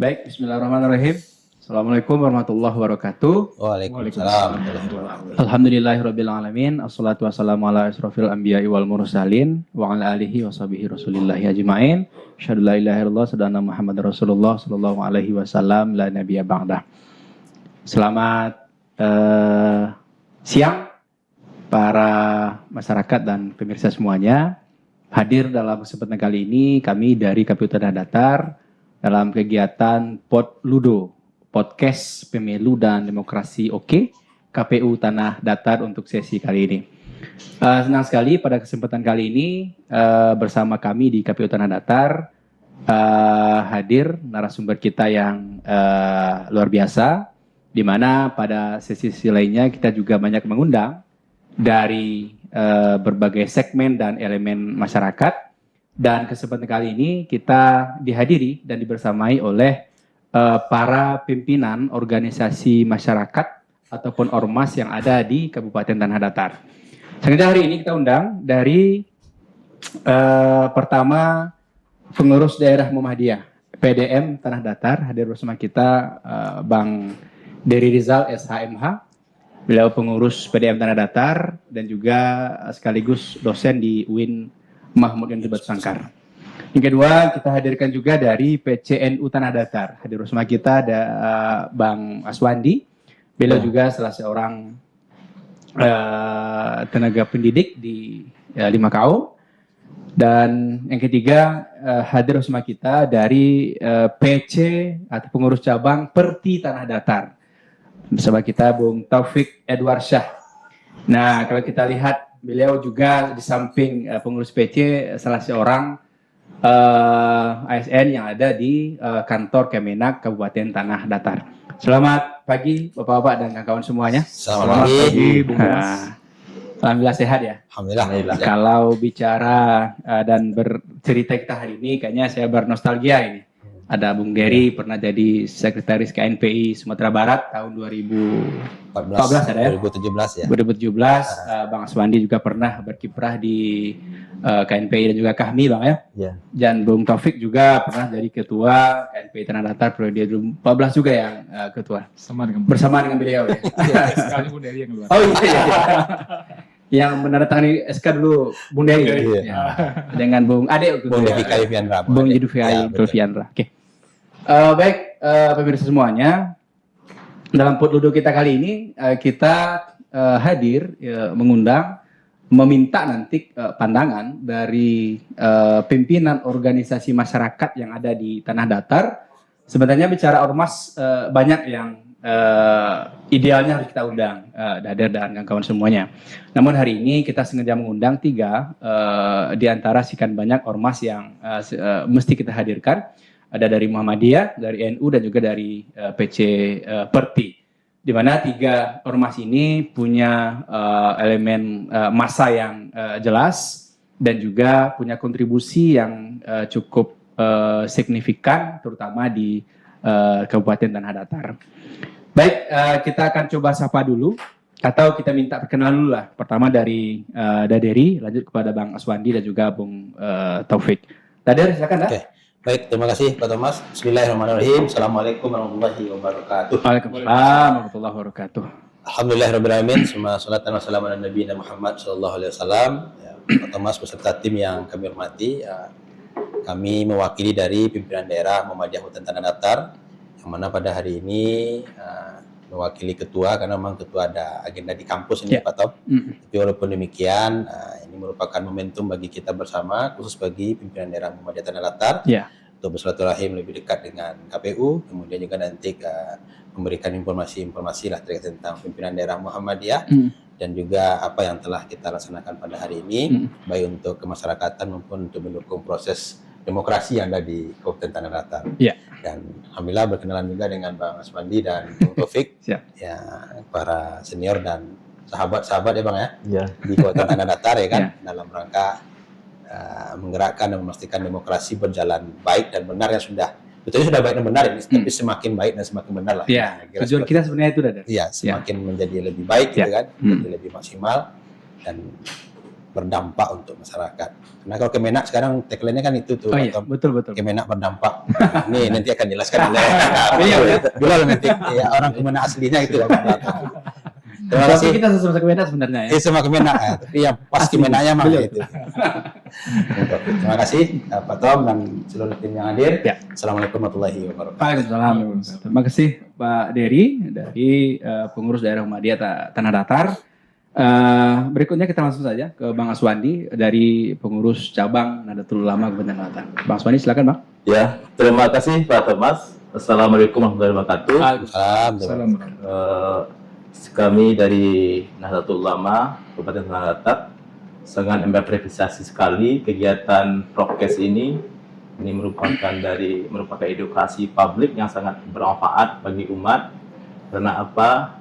Baik, bismillahirrahmanirrahim. Assalamualaikum warahmatullahi wabarakatuh. Waalaikumsalam. Alhamdulillahirabbil alamin. Assalatu wassalamu ala asrofil anbiya'i wal mursalin wa ala alihi washabihi rasulillahi ajmain. Asyhadu la ilaha illallah sadana Muhammad Rasulullah sallallahu alaihi wasallam la nabiyya ba'dah. Selamat siang para masyarakat dan pemirsa semuanya. Hadir dalam kesempatan kali ini kami dari KPU Tanah Datar dalam kegiatan Podludo, Podcast Pemilu dan Demokrasi Oke, KPU Tanah Datar untuk sesi kali ini. Senang sekali pada kesempatan kali ini bersama kami di KPU Tanah Datar hadir narasumber kita yang luar biasa, di mana pada sesi-sesi lainnya kita juga banyak mengundang dari berbagai segmen dan elemen masyarakat. Dan kesempatan kali ini kita dihadiri dan dibersamai oleh para pimpinan organisasi masyarakat ataupun ormas yang ada di Kabupaten Tanah Datar. Sengaja hari ini kita undang dari pertama pengurus daerah Muhammadiyah PDM Tanah Datar, hadir bersama kita Bang Dery Rizal SHMH. Beliau pengurus PDM Tanah Datar dan juga sekaligus dosen di UIN Mahmud Yanto Batu Sangkar. Yang kedua, kita hadirkan juga dari PCNU Tanah Datar. Hadir bersama kita ada Bang Aswandi. Beliau juga salah seorang tenaga pendidik di Limakau. Dan yang ketiga, hadir bersama kita dari PC atau pengurus cabang Perti Tanah Datar. Bersama kita Bung Taufik Edward Syah. Nah, kalau kita lihat beliau juga di samping pengurus PC salah seorang ASN yang ada di kantor Kemenak Kabupaten Tanah Datar. Selamat pagi Bapak-bapak dan kawan-kawan semuanya. Selamat pagi Bung Mas. Alhamdulillah sehat ya. Alhamdulillah. Kalau bicara dan bercerita kita hari ini kayaknya saya bernostalgia ini. Ada Bung Dery pernah jadi sekretaris KNPI Sumatera Barat tahun 2014 ada ya? 2017 ya. 2017 Bang Aswandi juga pernah berkiprah di KNPI dan juga Kahmi Bang ya. Iya. Dan Bung Taufik juga pernah jadi ketua KNPI Tanah Datar periode 2014 juga yang ketua. Bersama dengan beliau ya. Sekali Bung Dery yang keluar. Oh iya. Yang menandatangani SK dulu Bung Dery. Iya. Ya. Dengan Bung Ade Bung Yudhika Yudhiandra. Bung Yudhika Yudhiandra. Oke. Baik, pemirsa semuanya, dalam Podludo kita kali ini kita hadir mengundang, meminta nanti pandangan dari pimpinan organisasi masyarakat yang ada di Tanah Datar. Sebenarnya bicara ormas banyak yang idealnya harus kita undang, Dader dan kawan-kawan semuanya. Namun hari ini kita sengaja mengundang 3 di antara sekian banyak ormas yang mesti kita hadirkan. Ada dari Muhammadiyah, dari NU dan juga dari PC Perti. Di mana 3 ormas ini punya elemen massa yang jelas dan juga punya kontribusi yang cukup signifikan terutama di Kabupaten Tanah Datar. Baik, kita akan coba sapa dulu atau kita minta perkenalan dulu lah. Pertama dari Dery, lanjut kepada Bang Aswandi dan juga Bung Taufik. Dader, silakan. Oke. Baik, terima kasih Pak Thomas. Bismillahirrahmanirrahim. Assalamualaikum warahmatullahi wabarakatuh. Waalaikumsalam warahmatullahi wabarakatuh. Alhamdulillahirrahmanirrahim. Semua salatan wa salam ala Nabi Muhammad sallallahu alaihi wasallam. Pak Thomas beserta tim yang kami hormati. Kami mewakili dari pimpinan daerah Muhammadiyah Hutan Tanah Datar, yang mana pada hari ini mewakili ketua, karena memang ketua ada agenda di kampus ini Pak Tom. Tapi walaupun demikian, ini merupakan momentum bagi kita bersama, khusus bagi pimpinan daerah Muhammadiyah Tanah Datar, untuk bersilaturahim lebih dekat dengan KPU, kemudian juga nanti memberikan informasi-informasi lah terkait tentang pimpinan daerah Muhammadiyah, dan juga apa yang telah kita laksanakan pada hari ini, baik untuk kemasyarakatan maupun untuk mendukung proses demokrasi yang ada di Kabupaten Tanah Datar. Dan alhamdulillah berkenalan juga dengan Bang Aswandi dan Bung Taufik, ya para senior dan sahabat-sahabat ya Bang ya, di Kabupaten Tanah Datar ya kan, dalam rangka menggerakkan dan memastikan demokrasi berjalan baik dan benar, yang betulnya sudah baik dan benar ini, tapi semakin baik dan semakin benar lah. Tujuan kita sebenarnya itu, Dader. Iya, semakin menjadi lebih baik gitu kan, menjadi lebih maksimal, dan berdampak untuk masyarakat. Karena kalau Kemenak sekarang tagline-nya kan itu tuh, Oh iya, betul. Kemenak berdampak. Ini nanti akan jelaskan oleh Iya. Bilal nanti ya, orang Kemenak aslinya itu. Terima Tapi kasih. kita sama Kemenak sebenarnya ya. Sama Kemenak, tapi yang pas Kemenaknya mah Beliau. itu. Terima kasih Pak Tom dan seluruh tim yang hadir. Ya. Assalamualaikum warahmatullahi wabarakatuh. Waalaikumsalam. Terima kasih Pak Dery dari pengurus daerah Muhammadiyah Tanah Datar. Berikutnya kita langsung saja ke Bang Aswandi dari pengurus cabang Nahdlatul Ulama Kabupaten Tanah Datar. Bang Aswandi silakan Bang. Ya, terima kasih Pak Thomas. Assalamualaikum warahmatullahi wabarakatuh. Waalaikumsalam. Kami dari Nahdlatul Ulama Kabupaten Tanah Datar sangat mengapresiasi sekali kegiatan prokes ini. Ini merupakan edukasi publik yang sangat bermanfaat bagi umat. Karena apa?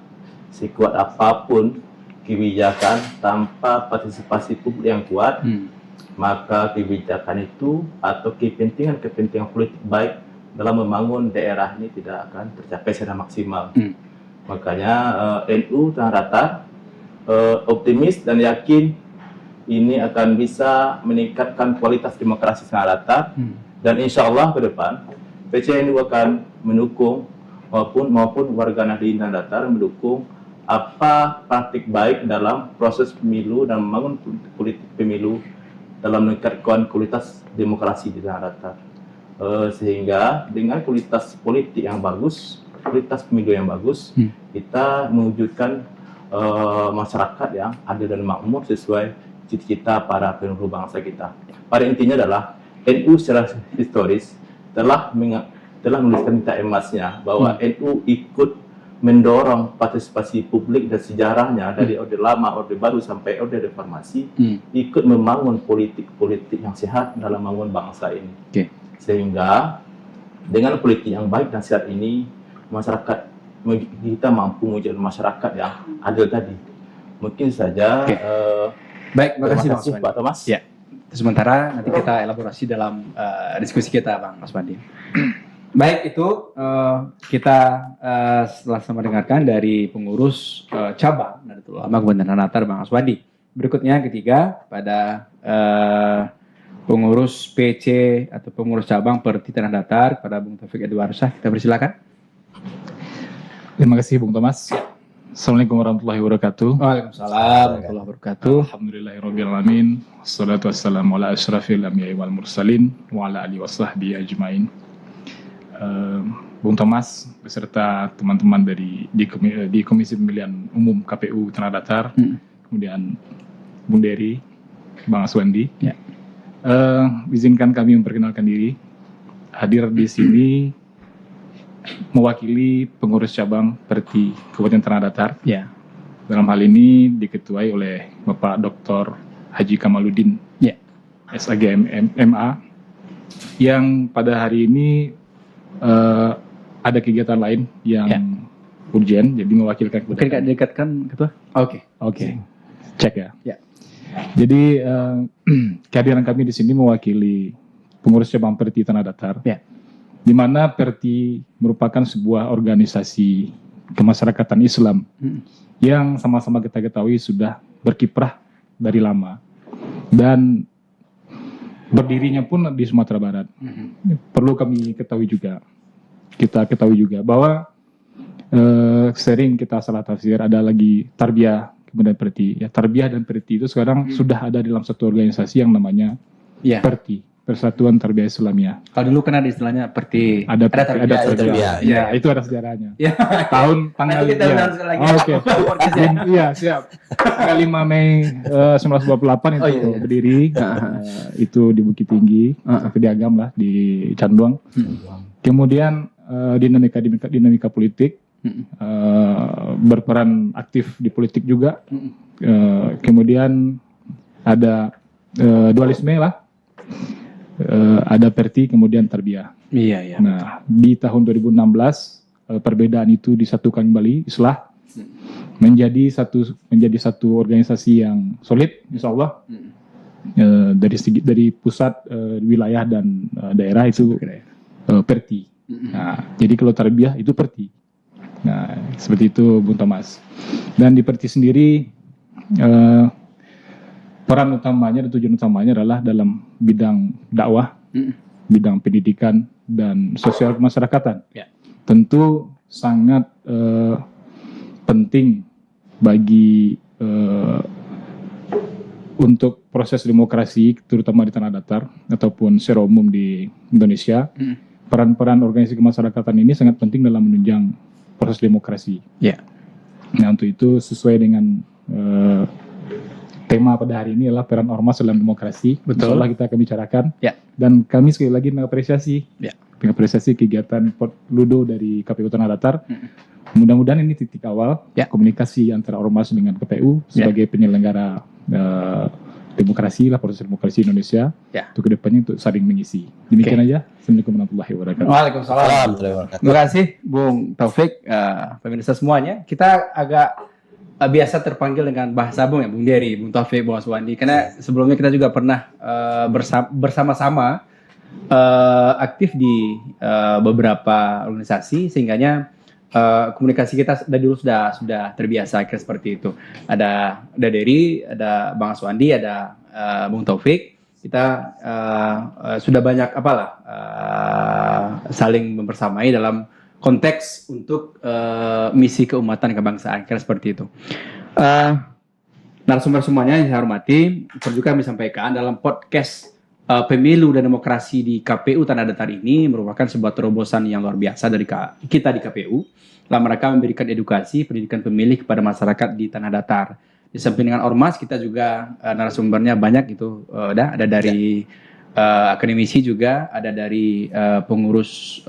Sekuat apapun kebijakan tanpa partisipasi publik yang kuat, maka kebijakan itu atau kepentingan politik baik dalam membangun daerah ini tidak akan tercapai secara maksimal. Makanya NU Tanah Datar optimis dan yakin ini akan bisa meningkatkan kualitas demokrasi Tanah Datar, dan insya Allah ke depan PCNU akan mendukung maupun warga Nahdlatul Tanah Datar mendukung apa praktik baik dalam proses pemilu dan membangun politik pemilu dalam meningkatkan kualitas demokrasi di Tanah Datar. Sehingga dengan kualitas politik yang bagus, kualitas pemilu yang bagus, kita mewujudkan masyarakat yang adil dan makmur sesuai cita-cita para pendahulu bangsa kita. Pada intinya adalah NU secara historis telah menuliskan tinta emasnya bahwa NU ikut mendorong partisipasi publik dan sejarahnya dari Orde Lama, Orde Baru sampai Orde Reformasi, ikut membangun politik-politik yang sehat dalam membangun bangsa ini. Sehingga dengan politik yang baik dan sehat ini, masyarakat kita mampu mewujudkan masyarakat yang adil tadi. Mungkin saja. Baik, terima kasih Bang Pak Thomas. Ya. Sementara nanti kita elaborasi dalam diskusi kita Bang Aswandi. Baik, itu kita setelah sama dengarkan dari pengurus cabang Nahdlatul Ulama Kabupaten Tanah Datar Bang Aswandi. Berikutnya ketiga pada pengurus PC atau pengurus cabang Perti Tanah Datar pada Bung Taufik Edwarsah. Kita persilakan. Terima kasih Bung Thomas. Assalamualaikum warahmatullahi wabarakatuh. Waalaikumsalam warahmatullahi wabarakatuh. Alhamdulillahirabbil alamin. Wassalatu wassalamu ala asyrafil anbiya'i wal mursalin wa ala alihi washabbihi ajmain. Bung Thomas beserta teman-teman di Komisi Pemilihan Umum KPU Tanah Datar, kemudian Bung Dery, Bang Aswandi. Ya. Izinkan kami memperkenalkan diri. Hadir di sini mewakili pengurus cabang Perti Kabupaten Tanah Datar. Ya. Dalam hal ini diketuai oleh Bapak Dr. Haji Kamaludin, SAG MA, yang pada hari ini ada kegiatan lain yang urgent, jadi mewakilkan kepada. Mungkin dekatkan ketua. Oke. Cek ya. Ya. Jadi kehadiran kami di sini mewakili pengurus cabang Perti Tanah Datar. Ya. Di mana Perti merupakan sebuah organisasi kemasyarakatan Islam yang sama-sama kita ketahui sudah berkiprah dari lama dan berdirinya pun di Sumatera Barat. Perlu kita ketahui juga bahwa sering kita salah tafsir, ada lagi tarbiyah kemudian Perti. Ya, tarbiyah dan Perti itu sekarang sudah ada dalam satu organisasi yang namanya Perti, Persatuan Tarbiyah Islamiyah. Kalau dulu kan ada istilahnya Perti. Ada tarbiyah. Ya, itu ada sejarahnya. Ya. Tanggal Nanti kita ulang sekali lagi. Oke. Iya, siap. Tanggal 5 Mei 1928 itu berdiri. Itu di Bukit Tinggi, di Agam lah, di Canduang. Kemudian dinamika politik, berperan aktif di politik juga. Kemudian ada dualisme lah. Ada Perti kemudian tarbiyah. Iya. Nah, di tahun 2016 perbedaan itu disatukan kembali, islah menjadi satu organisasi yang solid, insya Allah. Dari pusat, wilayah dan daerah itu Perti. Nah, jadi kalau tarbiyah itu Perti. Nah, seperti itu Bung Thomas. Dan di Perti sendiri peran utamanya dan tujuan utamanya adalah dalam bidang dakwah, bidang pendidikan dan sosial kemasyarakatan. Ya. Tentu sangat penting bagi untuk proses demokrasi, terutama di tanah datar ataupun secara umum di Indonesia. Peran-peran organisasi kemasyarakatan ini sangat penting dalam menunjang proses demokrasi. Ya. Nah, untuk itu sesuai dengan tema pada hari ini adalah peran ormas dalam demokrasi. Betul. Insyaallah kita akan bicarakan. Ya. Dan kami sekali lagi mengapresiasi kegiatan Ludo dari KPU Tanah Datar. Mudah-mudahan ini titik awal komunikasi antara ormas dengan KPU sebagai penyelenggara demokrasi lah, proses demokrasi Indonesia untuk kedepannya untuk saling mengisi. Demikian aja. Assalamualaikum warahmatullahi wabarakatuh. Waalaikumsalam. Warahmatullahi wabarakatuh. Terima kasih Bung Taufik, pemirsa semuanya. Kita agak biasa terpanggil dengan bahasa Bung ya, Bung Dery, Bung Taufik, Bung Aswandi. Karena sebelumnya kita juga pernah bersama-sama aktif di beberapa organisasi, sehingganya komunikasi kita dari dulu sudah terbiasa kira seperti itu. Ada Dery, ada Bang Aswandi, ada Bung Taufik. Kita sudah banyak saling membersamai dalam konteks untuk misi keumatan kebangsaan kira seperti itu. Narasumber semuanya yang saya hormati, perlu kami sampaikan dalam podcast Pemilu dan Demokrasi di KPU Tanah Datar ini merupakan sebuah terobosan yang luar biasa dari kita di KPU dalam rangka memberikan edukasi pendidikan pemilih kepada masyarakat di Tanah Datar. Di samping dengan ormas, kita juga narasumbernya banyak itu, ada dari akademisi juga, ada dari pengurus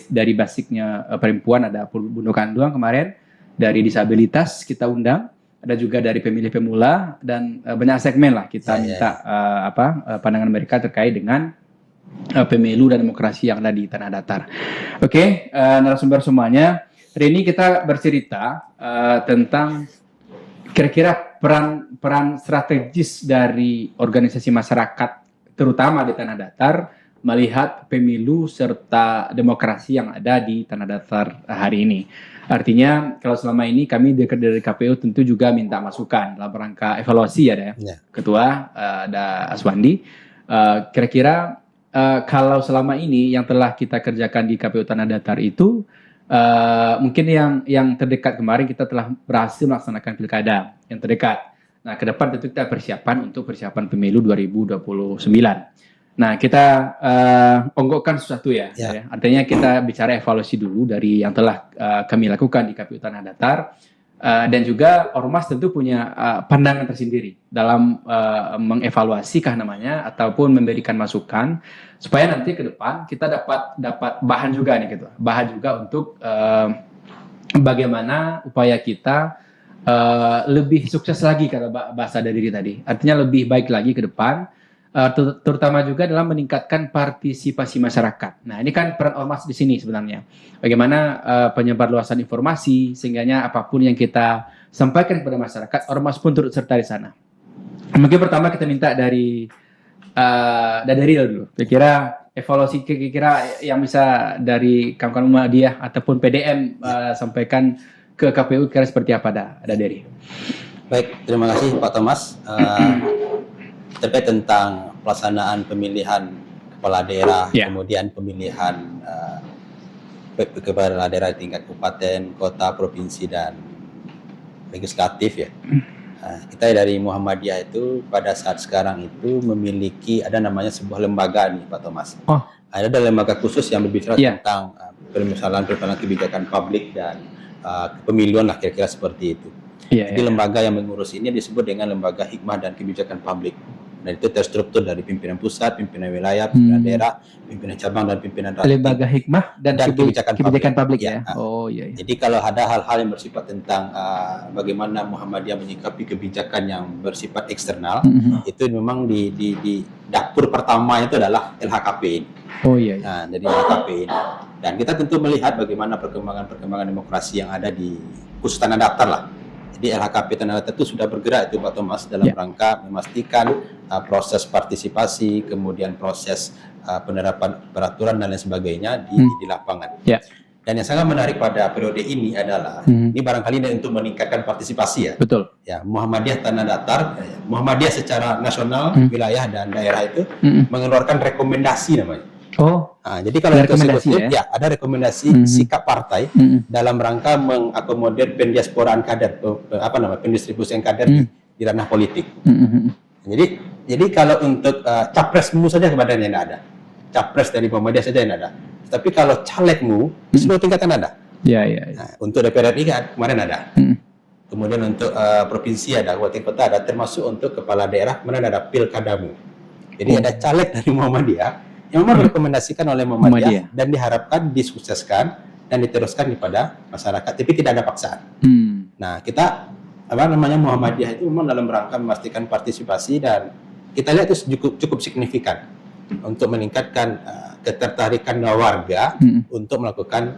dari basicnya perempuan, ada Bunda Kanduang kemarin, dari disabilitas kita undang, ada juga dari pemilih pemula, dan banyak segmen lah kita minta pandangan mereka terkait dengan pemilu dan demokrasi yang ada di Tanah Datar. Oke, narasumber semuanya, hari ini kita bercerita tentang kira-kira peran strategis dari organisasi masyarakat terutama di Tanah Datar melihat pemilu serta demokrasi yang ada di Tanah Datar hari ini. Artinya kalau selama ini kami dari KPU tentu juga minta masukan dalam rangka evaluasi ya. Ketua ada Aswandi. Kira-kira kalau selama ini yang telah kita kerjakan di KPU Tanah Datar itu mungkin yang terdekat kemarin kita telah berhasil melaksanakan pilkada yang terdekat. Nah, ke depan tentu kita persiapan untuk persiapan pemilu 2029. Nah, kita onggokkan sesuatu ya. Artinya kita bicara evaluasi dulu dari yang telah kami lakukan di KPU Tanah Datar, dan juga ormas tentu punya pandangan tersendiri dalam mengevaluasi namanya ataupun memberikan masukan supaya nanti ke depan kita dapat bahan juga nih gitu. Bahan juga untuk bagaimana upaya kita lebih sukses lagi kata bahasa dari diri tadi. Artinya lebih baik lagi ke depan, terutama juga dalam meningkatkan partisipasi masyarakat. Nah, ini kan peran ormas di sini sebenarnya. Bagaimana penyebarluasan informasi sehingganya apapun yang kita sampaikan kepada masyarakat, ormas pun turut serta di sana. Mungkin pertama kita minta dari dulu. Kira-kira evaluasi kira-kira yang bisa dari kawan-kawan Muhammadiyah ataupun PDM sampaikan ke KPU kira seperti apa ada Dery. Baik, terima kasih Pak Thomas. Terkait tentang pelaksanaan pemilihan kepala daerah, kemudian pemilihan kepala daerah di tingkat kabupaten, kota, provinsi, dan legislatif ya. Kita dari Muhammadiyah itu pada saat sekarang itu memiliki ada namanya sebuah lembaga nih Pak Thomas. Ada lembaga khusus yang berbicara tentang permasalahan kebijakan publik dan kepemiluan lah kira-kira seperti itu. Jadi lembaga yang mengurus ini disebut dengan Lembaga Hikmah dan Kebijakan Publik. Dan itu terstruktur dari pimpinan pusat, pimpinan wilayah, pimpinan daerah, pimpinan cabang, dan pimpinan rakyat. Lembaga Hikmah dan kebijakan publik ya. Jadi kalau ada hal-hal yang bersifat tentang bagaimana Muhammadiyah menyikapi kebijakan yang bersifat eksternal, itu memang di dapur pertama itu adalah LHKP ini. Nah, dari LHKP ini. Dan kita tentu melihat bagaimana perkembangan demokrasi yang ada di khusus Tanah Datar lah. Jadi LHKP Tanah Datar itu sudah bergerak itu Pak Thomas dalam rangka memastikan proses partisipasi, kemudian proses penerapan peraturan dan lain sebagainya di lapangan. Dan yang sangat menarik pada periode ini adalah ini barangkali ini untuk meningkatkan partisipasi ya. Betul. Ya, Muhammadiyah Tanah Datar, Muhammadiyah secara nasional, wilayah dan daerah itu mengeluarkan rekomendasi namanya. Oh, Nah, jadi kalau ada untuk rekomendasi eksekutif, ya? ya ada rekomendasi sikap partai dalam rangka mengakomodir pendiasporaan kader, pendistribusian kader di ranah politik. Jadi kalau untuk capresmu saja kebadannya tidak ada, capres dari Muhammadiyah saja tidak ada. Tapi kalau calegmu di seluruh tingkatan ada. Ya, ya. Nah, untuk DPR RI kan kemarin ada. Kemudian untuk provinsi ada, kabupaten kota ada, termasuk untuk kepala daerah mana ada pilkadamu. Jadi ada caleg dari Muhammadiyah yang memang direkomendasikan oleh Muhammadiyah dan diharapkan disukseskan dan diteruskan kepada masyarakat, tapi tidak ada paksaan. Nah, kita Muhammadiyah itu memang dalam rangka memastikan partisipasi dan kita lihat itu cukup signifikan untuk meningkatkan ketertarikan warga untuk melakukan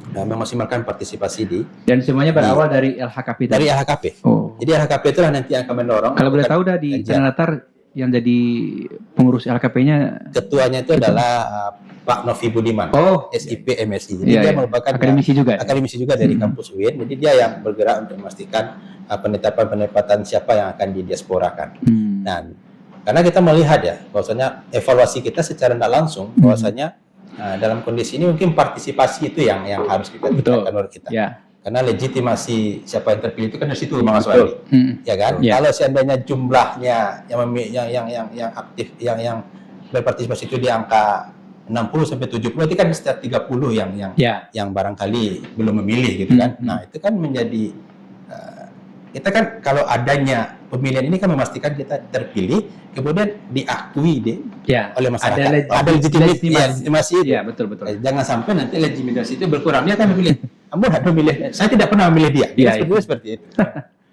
memaksimalkan partisipasi di dan semuanya berawal dari LHKP. Dari LHKP. Oh. Jadi LHKP itulah nanti yang akan mendorong. Kalau boleh tahu di Tanah Datar yang jadi pengurus LHKP-nya ketuanya itu adalah Pak Novi Budiman, SIP MSI. Jadi dia merupakan akademisi juga dari kampus UIN. Jadi dia yang bergerak untuk memastikan penetapan siapa yang akan didiasporakan. Dan karena kita melihat ya, bahwasanya evaluasi kita secara tidak langsung, bahwasanya dalam kondisi ini mungkin partisipasi itu yang harus kita tingkatkan oleh kita. Ya. Karena legitimasi siapa yang terpilih itu kan dari situ, Mas Wali. Ya kan? Ya. Kalau seandainya jumlahnya yang aktif yang berpartisipasi itu di angka 60 sampai 70, berarti kan sekitar 30 yang barangkali belum memilih gitu kan. Nah, itu kan menjadi kita kan kalau adanya pemilihan ini kan memastikan kita terpilih, kemudian diakui oleh masyarakat. Ada legitimasi itu. Ya, betul. Jangan sampai nanti legitimasi itu berkurang. Dia akan memilih. Kamu tidak memilih. Saya tidak pernah memilih dia. Seperti itu.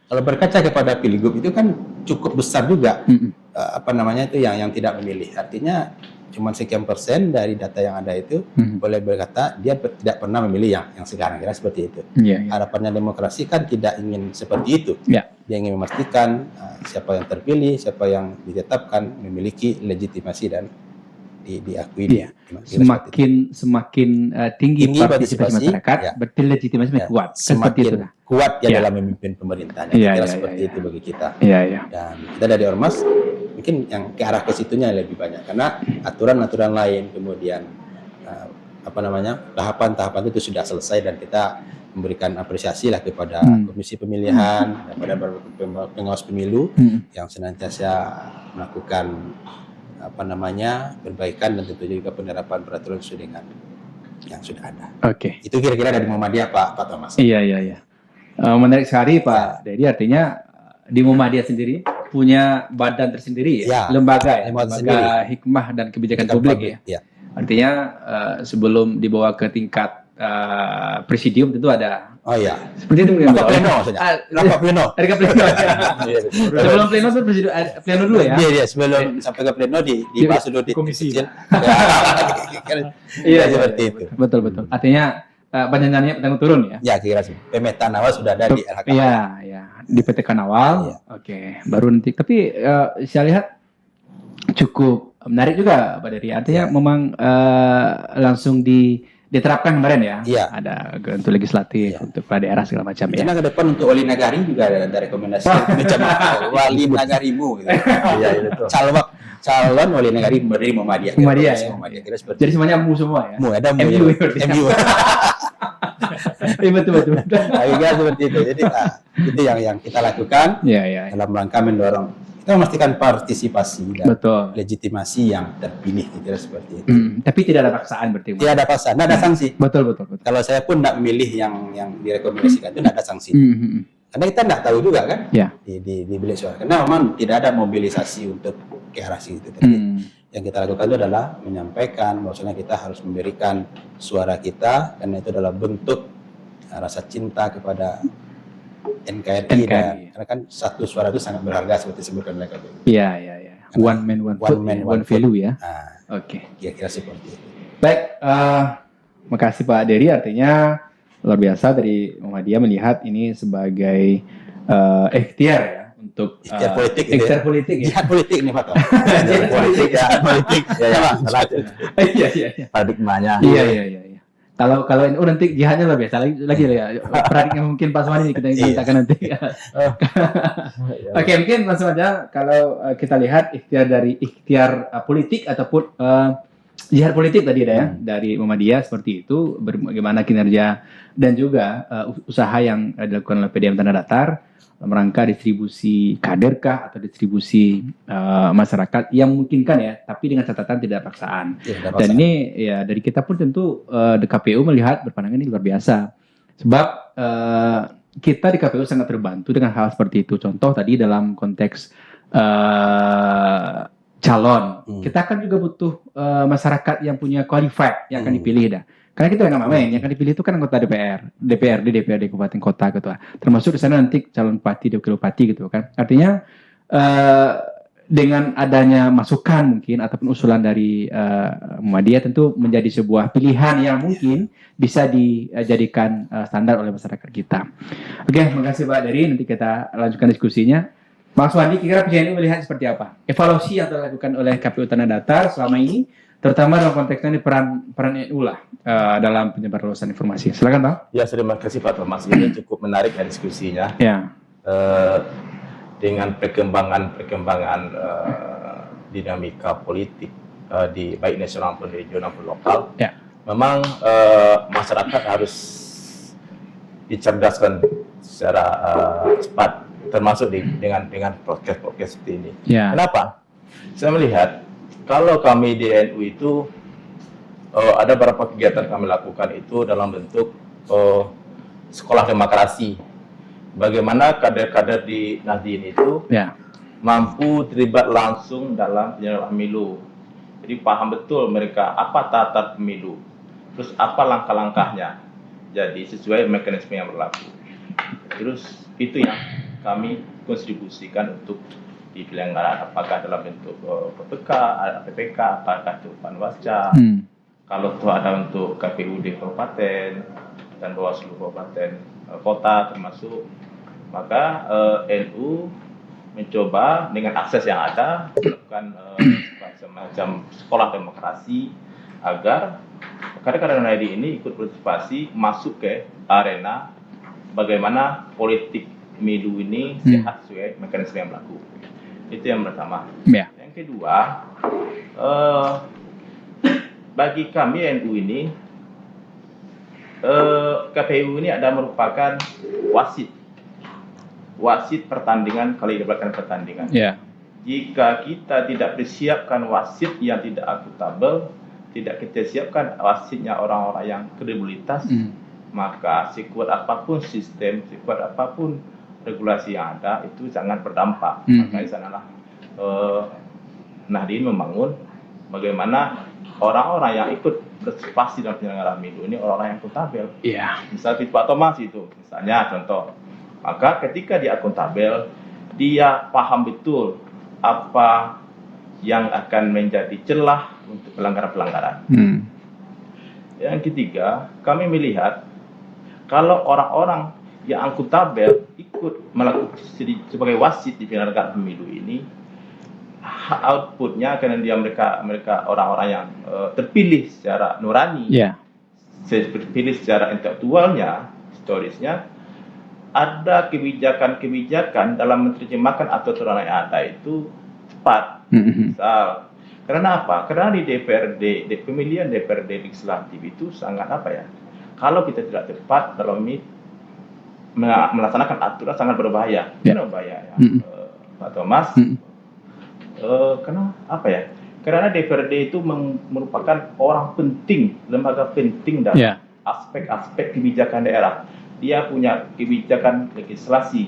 Kalau berkaca kepada Pilgub itu kan cukup besar juga itu yang tidak memilih. Artinya cuma sekian persen dari data yang ada itu boleh berkata dia tidak pernah memilih yang sekarang, kira seperti itu. Harapannya demokrasi kan tidak ingin seperti itu. Dia ingin memastikan siapa yang terpilih, siapa yang ditetapkan memiliki legitimasi dan diakui dia. Semakin tinggi partisipasi masyarakat, berarti legitimasi kuat. Semakin kuat dalam memimpin pemerintahnya. Kira seperti itu bagi kita. Dan kita dari Ormas mungkin yang ke arah ke situnya lebih banyak karena aturan-aturan lain, kemudian tahapan-tahapan itu sudah selesai dan kita memberikan apresiasi lah kepada komisi pemilihan, kepada pengawas pemilu yang senantiasa melakukan perbaikan dan tentu juga penerapan peraturan sesuai dengan yang sudah ada. Oke. Itu kira-kira dari Muhammadiyah Pak Thomas. Iya. Menarik sekali Pak Dedi, artinya di Muhammadiyah sendiri punya badan tersendiri lembaga hikmah dan kebijakan publik ya. Artinya sebelum dibawa ke tingkat presidium tentu ada seperti itu mungkin pleno maksudnya. Rapat pleno. Ada ke pleno. Sebelum pleno itu pleno dulu ya. Iya, sebelum sampai ke pleno dibahas dulu di komisi. Iya, seperti itu. Betul. Artinya panjenengannya pedang turun ya. Ya, kira sih. Pemetaan awal sudah ada di LHK. Iya. Di PT awal. Oke, baru nanti. Tapi saya lihat cukup menarik juga Pak Dedi. Artinya memang langsung diterapkan kemarin ya. Iya. Ada untuk legislatif, untuk kepala daerah segala macam ya. Karena ke depan untuk wali nagari juga ada rekomendasi macam wali nagarimu gitu. Iya, itu. Calon wali nagari dari Muhammadiyah. Muhammadiyah. Kira seperti. Jadi semuanya MU semua ya. Ada MU. Iya betul. Kira seperti itu. Jadi itu yang kita lakukan dalam rangka mendorong. Kita memastikan partisipasi dan legitimasi yang terpilih, kira seperti itu. Tapi tidak ada paksaan berarti. Tidak ada paksaan, tidak ada sanksi. Betul. Kalau saya pun tidak memilih yang direkomendasikan itu tidak ada sanksi. Karena kita tidak tahu juga kan di bilik suara. Karena memang tidak ada mobilisasi untuk ke arah situ. Tapi yang kita lakukan itu adalah menyampaikan bahwasanya kita harus memberikan suara kita karena itu adalah bentuk rasa cinta kepada NKRI. Karena kan satu suara itu sangat berharga seperti disebutkan oleh KPU. Iya. One man, one value ya. Oke. Kira-kira seperti itu. Baik, makasih Pak Dedi. Artinya luar biasa dari Muhammadiyah melihat ini sebagai ikhtiar ya untuk ikhtiar politik. Ikhtiar politik ya. Jihad politik nih Pak. Jihad politik. Iya. Iya. Paradigmanya. Iya. Kalau NU nanti jihadnya lebih biasa lagi ya. Paradigma mungkin Pak Suwandi kita mintakan nanti. Oke, mungkin langsung aja kalau kita lihat ikhtiar politik ataupun jihad politik tadi ada ya dari Muhammadiyah seperti itu, bagaimana kinerja dan juga usaha yang dilakukan oleh PDM Tanah Datar merangka distribusi kader kah atau distribusi masyarakat yang memungkinkan ya, tapi dengan catatan tidak paksaan. Dan ini ya dari kita pun tentu di KPU melihat berpandangan ini luar biasa. Sebab kita di KPU sangat terbantu dengan hal seperti itu. Contoh tadi dalam konteks calon, kita kan juga butuh masyarakat yang punya qualified yang akan dipilih dah. Karena kita nggak main, yang akan dipilih itu kan anggota DPRD, DPRD kabupaten kota gitu. Termasuk di sana nanti calon bupati, wakil bupati gitu kan. Artinya dengan adanya masukan mungkin ataupun usulan dari Muhammadiyah tentu menjadi sebuah pilihan yang mungkin bisa dijadikan standar oleh masyarakat kita. Oke, makasih Pak Dari. Nanti kita lanjutkan diskusinya. Mas Wandi, kira-kira PJNU melihat seperti apa? Evaluasi yang telah dilakukan oleh KPU Tanah Datar selama ini, terutama dalam konteks ini peran NU lah dalam penyebarluasan informasi. Silakan Bang. Ya, terima kasih Pak Thomas. Ini cukup menarik ya diskusinya. Ya. Dengan perkembangan dinamika politik di baik nasional maupun regional maupun lokal, memang masyarakat harus dicerdaskan secara cepat, termasuk dengan podcast seperti ini. Kenapa? Saya melihat kalau kami di NU itu ada beberapa kegiatan kami lakukan itu dalam bentuk sekolah demokrasi. Bagaimana kader-kader di Nahdien itu mampu terlibat langsung dalam penyelenggaraan pemilu. Jadi paham betul mereka apa tata pemilu, terus apa langkah-langkahnya. Jadi sesuai mekanisme yang berlaku. Terus itu yang kami kontribusikan untuk di penyelenggaraan, apakah dalam bentuk PPK, PPK, apakah itu Panwasca, kalau itu ada untuk KPUD kabupaten dan Bawaslu kabupaten kota termasuk, maka NU mencoba dengan akses yang ada melakukan semacam sekolah demokrasi agar kader-kader Nahdien ini ikut partisipasi masuk ke arena bagaimana politik pemilu ini sehat sesuai mekanisme yang berlaku. Itu yang pertama. Yang kedua, bagi kami NU ini, KPU ini ada merupakan wasit pertandingan kali dibelakang pertandingan. Jika kita tidak disiapkan wasit yang tidak akuntabel, tidak kita siapkan wasitnya orang-orang yang kredibilitas, maka sekuat apapun sistem, sekuat apapun regulasi yang ada itu sangat berdampak. Maka di sanalah Nahdien membangun bagaimana orang-orang yang ikut berpartisipasi dalam penyelenggaraan pemilu ini orang-orang yang akuntabel. Misalnya Pak Thomas itu, misalnya contoh. Maka ketika dia akuntabel, dia paham betul apa yang akan menjadi celah untuk pelanggaran-pelanggaran. Yang ketiga, kami melihat kalau orang-orang yang akuntabel ikut melakukan sebagai wasit di penyelenggaraan pemilu ini, outputnya karena mereka orang-orang yang terpilih secara nurani, terpilih secara intelektualnya, historisnya, ada kebijakan-kebijakan dalam menerjemahkan aturan yang ada itu cepat. Misal, karena apa? Karena di DPRD, di pemilihan DPRD legislatif itu sangat apa ya? Kalau kita tidak tepat dalam melaksanakan aturan sangat berbahaya. Kenapa berbahaya ya, Pak Thomas? Karena apa ya? Karena DPRD itu merupakan orang penting, lembaga penting dalam aspek-aspek kebijakan daerah. Dia punya kebijakan legislasi,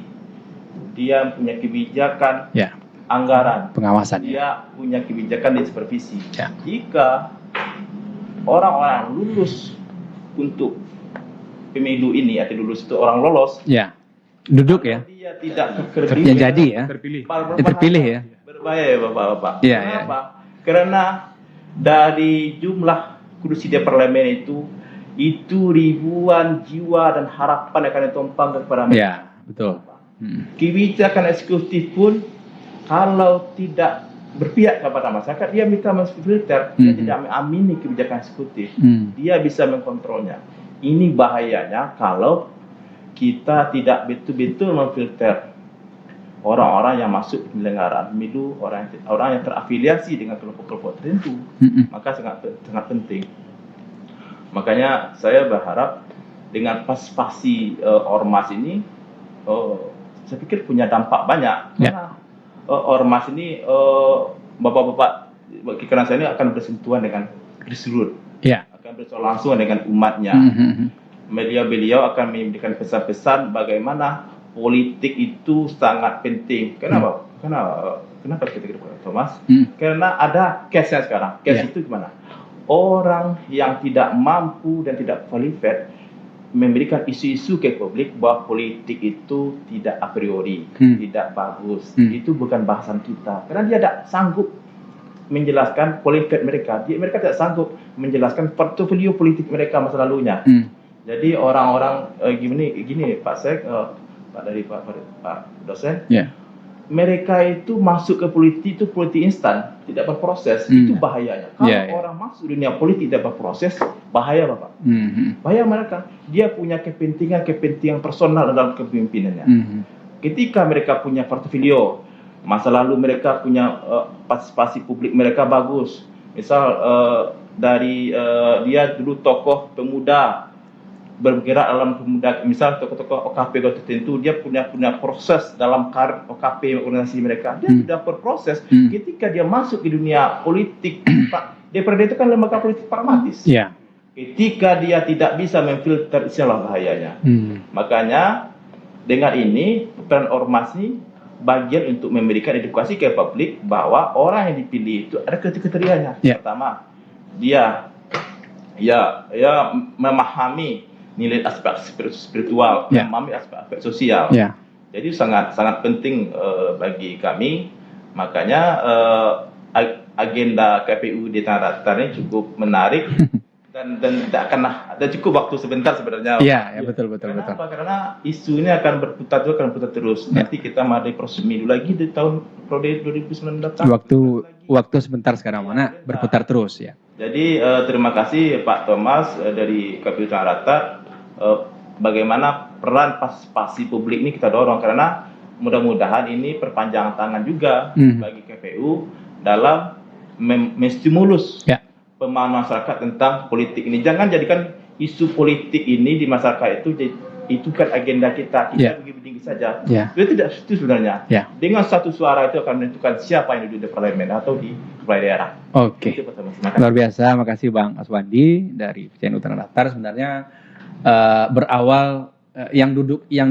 dia punya kebijakan anggaran, pengawasan. Dia punya kebijakan di supervisi. Jika orang-orang lulus untuk pemilu ini atau lulus itu orang lolos, duduk ya, dia tidak terpilih ya, berbahaya ya Bapak-Bapak. Kenapa? Karena dari jumlah kursi di parlemen itu ribuan jiwa dan harapan akan ditumpangkan kepada mereka. Betul. Kebijakan eksekutif pun kalau tidak berpihak kepada masyarakat, dia bisa memfilter, dia tidak mengamini kebijakan eksekutif, dia bisa mengkontrolnya. Ini bahayanya kalau kita tidak betul-betul memfilter orang-orang yang masuk penyelenggaraan pemilu, orang yang terafiliasi dengan kelompok-kelompok tertentu, maka sangat penting. Makanya saya berharap dengan partisipasi ormas ini, saya pikir punya dampak banyak. Karena ormas ini, bapak-bapak karena saya ini akan bersentuhan dengan grassroots, akan bersentuhan langsung dengan umatnya. Beliau akan memberikan pesan-pesan bagaimana politik itu sangat penting. Kenapa? Kenapa kita kira Thomas? Karena ada case-nya sekarang. Case itu gimana? Orang yang tidak mampu dan tidak qualified memberikan isu-isu ke publik bahwa politik itu tidak a priori, tidak bagus. Itu bukan bahasan kita. Karena dia tidak sanggup menjelaskan qualified mereka. Mereka tidak sanggup menjelaskan portofolio politik mereka masa lalunya. Jadi orang-orang gini Pak Sek, Pak dosen, mereka itu masuk ke politik itu politik instan, tidak berproses. Itu bahayanya. Kalau orang masuk dunia politik tidak berproses, bahaya Bapak. Bahaya mereka. Dia punya kepentingan personal dalam kepemimpinannya. Ketika mereka punya portofolio, masa lalu mereka punya partisipasi publik mereka bagus. Misal dari dia dulu tokoh pemuda, bergerak dalam pemuda, misal tokoh-tokoh OKP tertentu, dia punya proses dalam karir OKP organisasi mereka, dia sudah berproses. Ketika dia masuk di dunia politik, DPRD itu kan lembaga politik pragmatis. Ketika dia tidak bisa memfilter, itulah bahayanya. Makanya dengan ini peran ormas ini bagian untuk memberikan edukasi ke publik bahwa orang yang dipilih itu ada kriterianya. Pertama, dia memahami nilai aspek spiritual, memahami aspek sosial. Jadi sangat penting bagi kami. Makanya agenda KPU di Tanah Datar ini cukup menarik dan tidak akan ada cukup waktu sebentar sebenarnya. Betul. Kenapa? Karena isu ini akan berputar terus. Nanti kita mengadakan proses pemilu lagi di tahun 2019 datang. Waktu sebentar sekarang mana berputar terus ya. Jadi terima kasih Pak Thomas dari KPU Tanah Datar. Bagaimana peran partisipasi publik ini kita dorong, karena mudah-mudahan ini perpanjangan tangan juga bagi KPU dalam menstimulus pemahaman masyarakat tentang politik ini. Jangan jadikan isu politik ini di masyarakat itu kan agenda kita begini saja. Itu tidak itu sebenarnya. Dengan satu suara itu akan menentukan siapa yang duduk di parlemen atau di kepala daerah. Oke. Luar biasa, makasih Bang Aswandi dari PCNU Tanah Datar. Sebenarnya berawal yang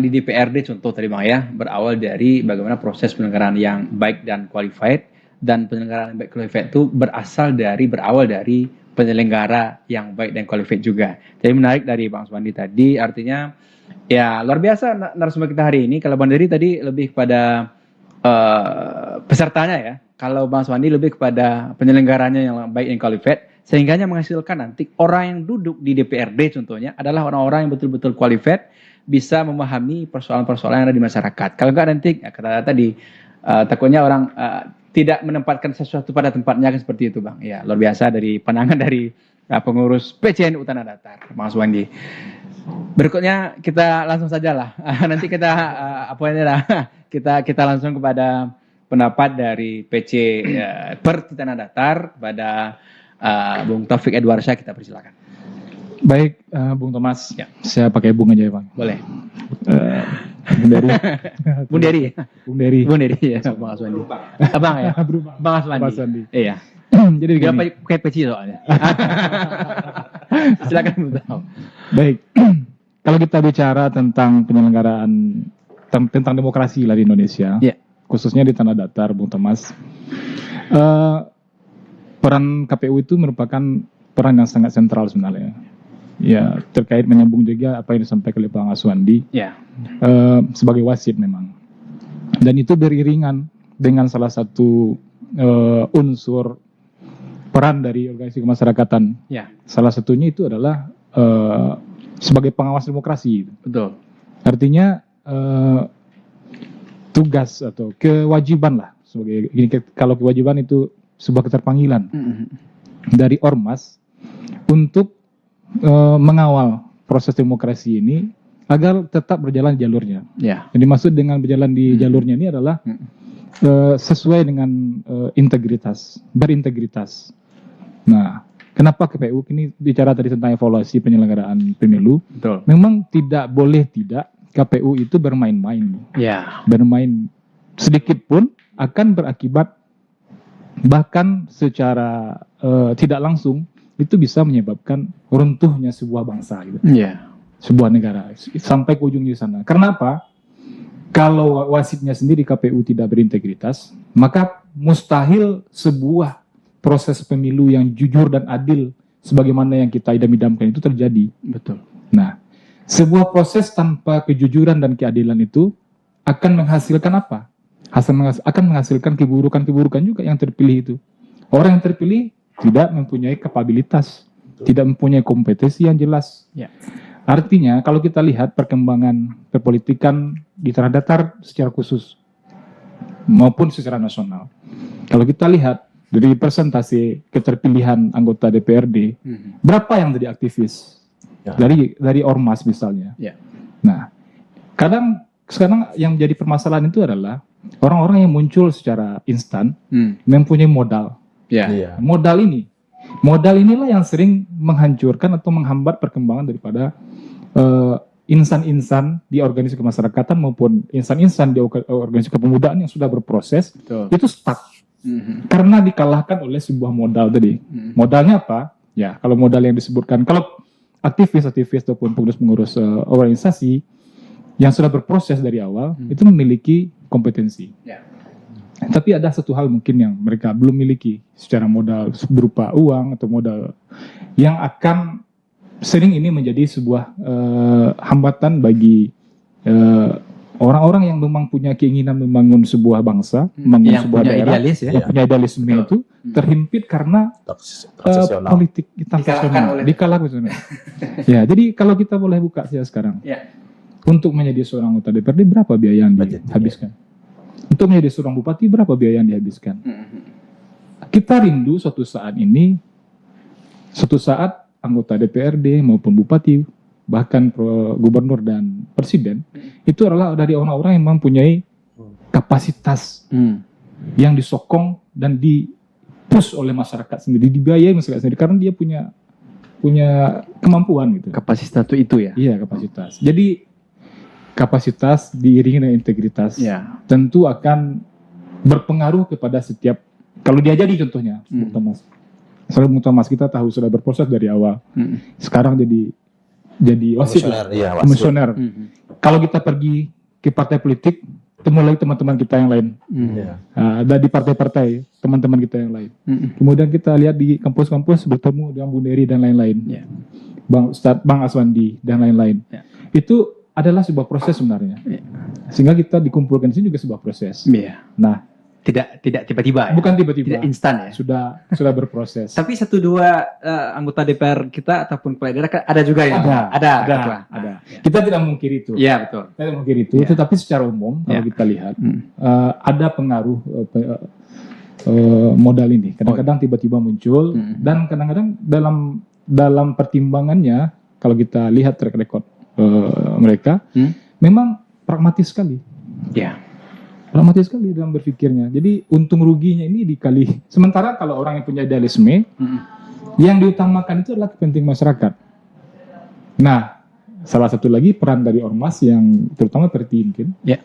di DPRD contoh tadi Bang ya, berawal dari bagaimana proses penyelenggaraan yang baik dan qualified, dan penyelenggaraan yang baik qualified itu berawal dari penyelenggara yang baik dan qualified juga. Jadi menarik dari Bang Aswandi tadi, artinya ya luar biasa narasumber kita hari ini. Kalau Bang Dery tadi lebih kepada pesertanya ya, kalau Bang Aswandi lebih kepada penyelenggaranya yang baik dan qualified, sehingga menghasilkan nanti orang yang duduk di DPRD contohnya adalah orang-orang yang betul-betul qualified, bisa memahami persoalan-persoalan yang ada di masyarakat. Kalau enggak nanti kata tadi takutnya orang tidak menempatkan sesuatu pada tempatnya, kan seperti itu Bang. Ya luar biasa dari pandangan dari pengurus PCNU Tanah Datar, Bang Aswandi. Berikutnya kita langsung saja lah. Nanti kita kita langsung kepada pendapat dari PC per Tanah Datar kepada Bung Taufik Edwarsya, kita persilakan. Baik, Bung Thomas, saya pakai Bung aja ya Bang. Boleh. Bung Dery. Bung Dery ya, Bang Aswandi. Abang ya? Bang Aswandi. Iya. Jadi dia pakai peci soalnya. Silakan Bung. Baik. Kalau kita bicara tentang penyelenggaraan tentang demokrasi lah di Indonesia, khususnya di Tanah Datar, Bung Thomas, peran KPU itu merupakan peran yang sangat sentral sebenarnya. Ya, terkait menyambung juga apa yang disampaikan oleh Bang Aswandi. Sebagai wasit memang. Dan itu beriringan dengan salah satu unsur peran dari organisasi kemasyarakatan. Salah satunya itu adalah sebagai pengawas demokrasi. Betul. Artinya tugas atau kewajiban lah sebagai gini, kalau kewajiban itu sebuah keterpanggilan dari ormas untuk mengawal proses demokrasi ini agar tetap berjalan di jalurnya. Ya. Yang dimaksud dengan berjalan di jalurnya ini adalah sesuai dengan integritas, berintegritas. Nah, kenapa KPU ini bicara tadi tentang evaluasi penyelenggaraan pemilu? Betul. Memang tidak boleh tidak KPU itu bermain-main. Ya. Bermain sedikit pun akan berakibat, bahkan secara tidak langsung itu bisa menyebabkan runtuhnya sebuah bangsa gitu. Ya. Sebuah negara sampai ke ujungnya di sana. Karena apa? Kalau wasitnya sendiri KPU tidak berintegritas, maka mustahil sebuah proses pemilu yang jujur dan adil sebagaimana yang kita idam-idamkan itu terjadi. Betul. Nah, sebuah proses tanpa kejujuran dan keadilan itu akan menghasilkan apa? Akan menghasilkan keburukan-keburukan juga yang terpilih itu. Orang yang terpilih tidak mempunyai kapabilitas, tidak mempunyai kompetensi yang jelas. Ya. Artinya kalau kita lihat perkembangan perpolitikan di tanah datar secara khusus maupun secara nasional. Kalau kita lihat dari persentase keterpilihan anggota DPRD, berapa yang jadi aktivis? Ya. Dari ormas misalnya. Ya. Nah, sekarang yang jadi permasalahan itu adalah orang-orang yang muncul secara instan mempunyai modal. Ya. Iya. Modal inilah yang sering menghancurkan atau menghambat perkembangan daripada insan-insan di organisasi kemasyarakatan maupun insan-insan di organisasi kepemudaan yang sudah berproses. Betul. Itu stuck karena dikalahkan oleh sebuah modal tadi. Modalnya apa? Ya, kalau modal yang disebutkan, kalau aktivis ataupun pengurus-pengurus organisasi yang sudah berproses dari awal itu memiliki kompetensi. Ya. Tapi ada satu hal mungkin yang mereka belum miliki secara modal berupa uang atau modal yang akan sering ini menjadi sebuah hambatan bagi orang-orang yang memang punya keinginan membangun sebuah bangsa, membangun Yang sebuah punya daerah, idealis ya. yang punya idealisme itu terhimpit karena Transaksional. politik dikalahkan. Ya, jadi kalau kita boleh buka saja sekarang. Ya. Untuk menjadi seorang anggota DPRD berapa biaya yang Budgetnya. dihabiskan? Untuk menjadi seorang bupati berapa biaya yang dihabiskan? Kita rindu suatu saat anggota DPRD maupun bupati, bahkan gubernur dan presiden, itu adalah dari orang-orang yang mempunyai kapasitas yang disokong dan dipush oleh masyarakat sendiri, dibiayai masyarakat sendiri karena dia punya kemampuan gitu. Kapasitas itu ya. Iya, kapasitas. Jadi kapasitas diiringi dengan integritas Ya. tentu akan berpengaruh kepada setiap, kalau dia jadi contohnya Muktamas. Misalnya Muktamas kita tahu sudah berproses dari awal. Sekarang jadi wasit lah, Iya, komisioner. Kalau kita pergi ke partai politik, temu lagi teman-teman kita yang lain. Iya. Ada di partai-partai teman-teman kita yang lain. Kemudian kita lihat di kampus-kampus bertemu dengan Bu Neri dan lain-lain. Ya. Bang Ustadz, Bang Aswandi dan lain-lain. Ya. Itu adalah sebuah proses sebenarnya. Ya. Sehingga kita dikumpulkan di sini juga sebuah proses. Iya. Nah, Tidak tiba-tiba ya. bukan tiba-tiba. Tidak instan ya. Sudah berproses. Tapi 1-2 anggota DPR kita ataupun kepala daerah kan ada juga ya. Ada. Ada. Kita tidak mungkiri itu. Iya betul. Kita tidak mungkiri itu. Ya. Tetapi secara umum kalau Ya. kita lihat ada pengaruh modal ini. Kadang-kadang tiba-tiba muncul dan kadang-kadang dalam pertimbangannya kalau kita lihat track record mereka memang pragmatis sekali. Ya. Pragmatis sekali dalam berpikirnya. Jadi untung ruginya ini dikali. Sementara kalau orang yang punya idealisme, yang diutamakan itu adalah kepentingan masyarakat. Nah, salah satu lagi peran dari ormas yang terutama Perti mungkin, Ya.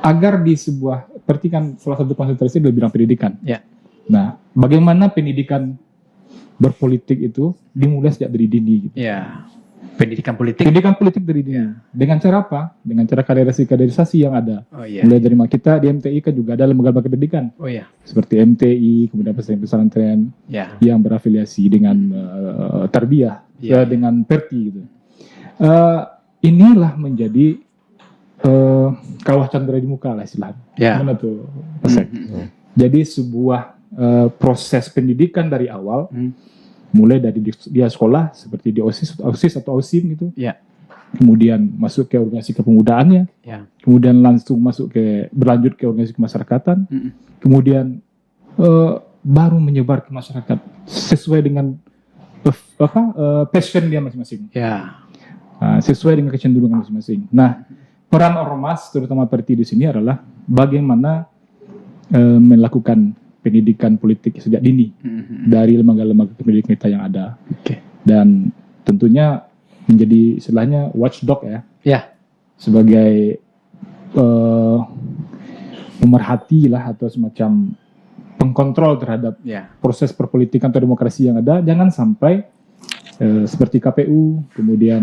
agar di sebuah Perti kan salah satu konsentrasi di bidang pendidikan. Ya. Nah, bagaimana pendidikan berpolitik itu dimulai sejak dari dini. Gitu. Ya. Pendidikan politik. Pendidikan politik dari dini. Dengan cara apa? Dengan cara kaderisasi yang ada. Oh iya. Mulai dari kita di MTI kan juga ada lembaga pendidikan Oh iya. seperti MTI, kemudian pesantren Ya. yang berafiliasi dengan Tarbiyah, Ya. dengan Perti gitu. Inilah menjadi kawah candera di muka lah istilahnya. Ya. Mana tuh? Pesek. Jadi sebuah proses pendidikan dari awal, mulai dari dia sekolah seperti di OSIS atau OSIM gitu, Ya. kemudian masuk ke organisasi kepemudaannya, Ya. kemudian langsung berlanjut ke organisasi kemasyarakatan, kemudian baru menyebar ke masyarakat sesuai dengan passion dia masing-masing. Ya. Sesuai dengan kecenderungan masing-masing. Nah, peran ormas terutama Perti di sini adalah bagaimana melakukan pendidikan politik sejak dini dari lembaga-lembaga pendidikan kita yang ada. Oke. Dan tentunya menjadi istilahnya watchdog ya. Ya. Sebagai pemerhati lah atau semacam pengkontrol terhadap Ya. proses perpolitikan atau demokrasi yang ada. Jangan sampai seperti KPU, kemudian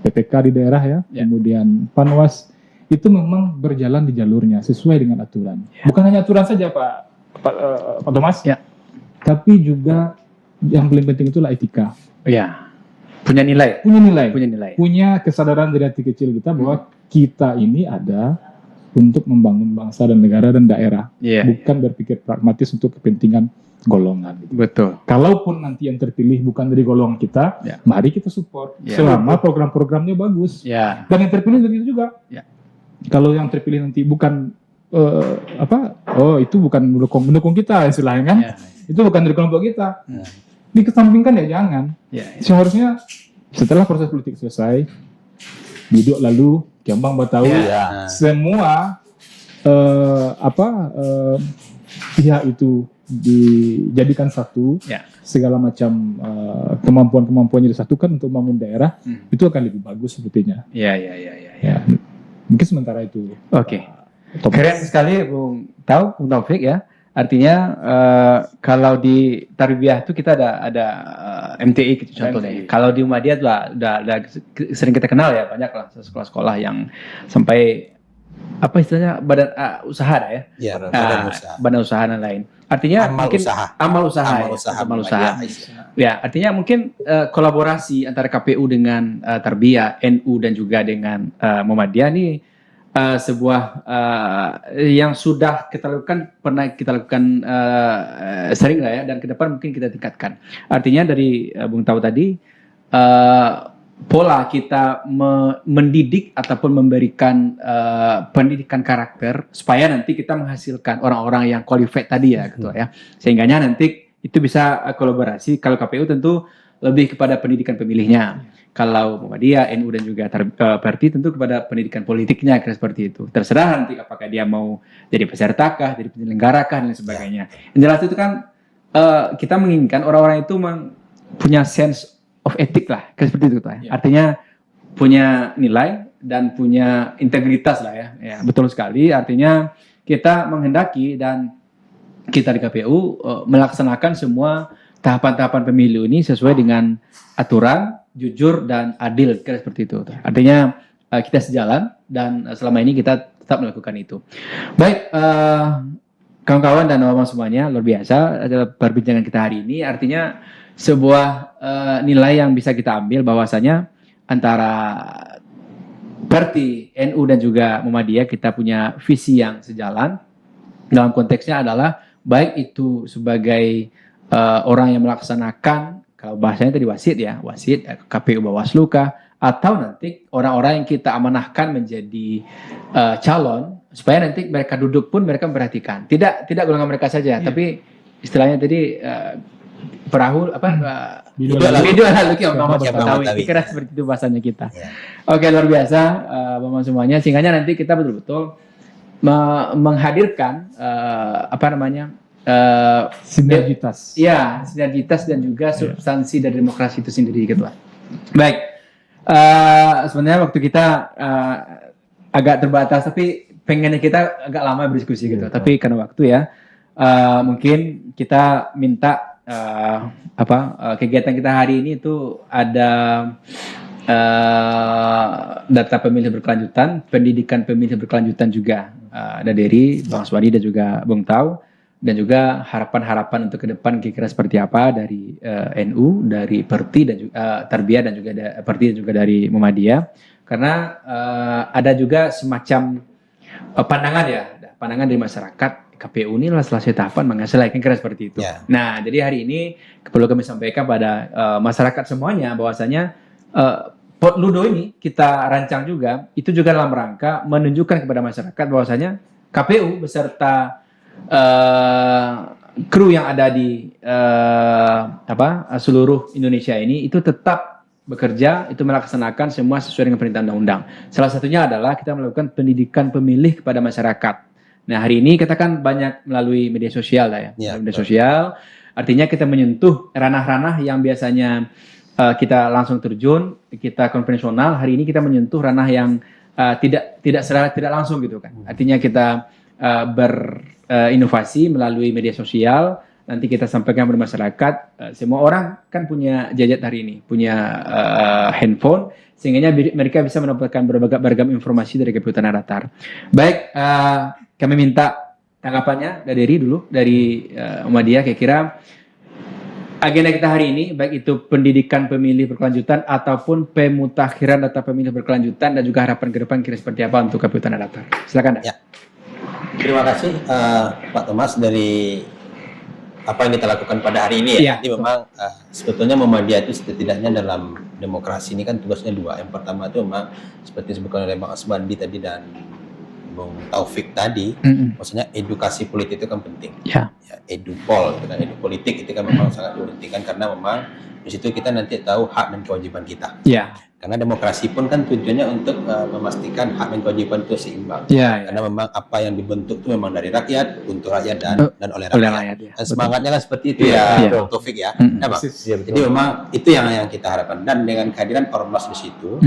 PPK di daerah ya, kemudian Panwas, itu memang berjalan di jalurnya sesuai dengan aturan. Bukan hanya aturan saja Pak Thomas, tapi juga yang paling penting itulah etika. Ya. Punya nilai. Punya kesadaran dari hati kecil kita bahwa kita ini ada untuk membangun bangsa dan negara dan daerah, bukan berpikir pragmatis untuk kepentingan golongan. Gitu. Betul. Kalaupun nanti yang terpilih bukan dari golongan kita, mari kita support selama program-programnya bagus. Dan yang terpilih dari itu juga. Kalau yang terpilih nanti bukan itu bukan mendukung kita istilahnya kan, itu bukan dari kelompok kita. Dikesampingkan ya jangan. Seharusnya setelah proses politik selesai, duduk lalu Kembang Batawi, semua pihak itu dijadikan satu, segala macam kemampuan-kemampuannya disatukan untuk membangun daerah, itu akan lebih bagus sebetulnya. Ya, mungkin sementara itu. Oke. Keren sekali Bung Taufik ya. Artinya kalau di tarbiyah itu kita ada MTI gitu contohnya. Kalau di Muhammadiyah udah sering kita kenal ya, banyak lah sekolah-sekolah yang sampai apa istilahnya badan usaha ada ya. Badan usaha dan lain. Artinya amal usaha. Ya, artinya mungkin kolaborasi antara KPU dengan tarbiyah, NU dan juga dengan Muhammadiyah ini sebuah yang sudah pernah kita lakukan sering lah ya, dan ke depan mungkin kita tingkatkan. Artinya dari Bung Tau tadi pola kita mendidik ataupun memberikan pendidikan karakter supaya nanti kita menghasilkan orang-orang yang qualified tadi ya ketua ya, sehingganya nanti itu bisa kolaborasi. Kalau KPU tentu lebih kepada pendidikan pemilihnya. Kalau Muhammadiyah, NU dan juga Perti tentu kepada pendidikan politiknya, kira seperti itu. Terserah nanti apakah dia mau jadi pesertakah, jadi penyelenggarakah dan sebagainya. Yang jelas itu kan kita menginginkan orang-orang itu punya sense of ethic lah, kira seperti itu. Artinya punya nilai dan punya integritas lah ya. Betul sekali. Artinya kita menghendaki dan kita di KPU melaksanakan semua tahapan-tahapan pemilu ini sesuai dengan aturan, jujur dan adil, kira seperti itu. Artinya kita sejalan dan selama ini kita tetap melakukan itu. Baik, kawan-kawan dan awam semuanya, luar biasa perbincangan kita hari ini. Artinya sebuah nilai yang bisa kita ambil bahwasanya antara Perti, NU dan juga Muhammadiyah kita punya visi yang sejalan. Dalam konteksnya adalah baik itu sebagai orang yang melaksanakan, kalau bahasanya tadi wasit, KPU Bawaslu kah, atau nanti orang-orang yang kita amanahkan menjadi calon, supaya nanti mereka duduk pun mereka memperhatikan. Tidak golongan mereka saja, tapi istilahnya tadi perahu video lalu kira seperti itu bahasanya kita. Oke, luar biasa Bapak semuanya. Sehingga nanti kita betul-betul menghadirkan sinergitas. Ya, sinergitas dan juga substansi dari demokrasi itu sendiri, ketua. Baik, sebenarnya waktu kita agak terbatas, tapi pengennya kita agak lama berdiskusi gitu. Tapi karena waktu ya, mungkin kita minta kegiatan kita hari ini itu ada data pemilih berkelanjutan, pendidikan pemilih berkelanjutan juga ada dari Bang Swadi dan juga Bung Tau. Dan juga harapan-harapan untuk ke depan kira-kira seperti apa dari NU, dari Perti dan juga Tarbiyah dan juga Perti dan juga dari Muhammadiyah. Karena ada juga semacam pandangan dari masyarakat, KPU ini selesai tahapan mengasilkan kira seperti itu. Nah, jadi hari ini perlu kami sampaikan pada masyarakat semuanya bahwasanya Potludo ini kita rancang juga, itu juga dalam rangka menunjukkan kepada masyarakat bahwasanya KPU beserta kru yang ada di seluruh Indonesia ini itu tetap bekerja, itu melaksanakan semua sesuai dengan perintah undang-undang. Salah satunya adalah kita melakukan pendidikan pemilih kepada masyarakat. Nah, hari ini kita kan banyak melalui media sosial lah ya. Media sosial, artinya kita menyentuh ranah-ranah yang biasanya kita langsung terjun, kita konvensional. Hari ini kita menyentuh ranah yang tidak langsung gitu kan. Artinya kita berinovasi melalui media sosial. Nanti kita sampaikan kepada masyarakat. Semua orang kan punya gadget hari ini, punya handphone, sehingga mereka bisa mendapatkan beragam informasi dari KPU Tanah Datar. Baik, kami minta tanggapannya dari Diri dulu, dari Muhammadiyah. Kira-kira agenda kita hari ini, baik itu pendidikan pemilih berkelanjutan ataupun pemutakhiran data pemilih berkelanjutan, dan juga harapan ke depan kira seperti apa untuk KPU Tanah Datar. Silakan. Ya. Terima kasih Pak Thomas dari apa yang kita lakukan pada hari ini ya. Jadi memang sebetulnya Muhammadiyah itu setidaknya dalam demokrasi ini kan tugasnya dua. Yang pertama itu memang seperti disebutkan oleh Bang Asbandi tadi dan Bung Taufik tadi, maksudnya edukasi politik itu kan penting. Ya, edupol, edu politik itu kan memang sangat dipentingkan karena memang di situ kita nanti tahu hak dan kewajiban kita. Ya. Karena demokrasi pun kan tujuannya untuk memastikan hak dan kewajiban itu seimbang. Karena memang apa yang dibentuk itu memang dari rakyat, untuk rakyat dan oleh rakyat. Ya. Dan semangatnya kan seperti itu ya, Taufik ya. Nah, Bang. Jadi memang itu yang kita harapkan, dan dengan kehadiran Ormas di situ,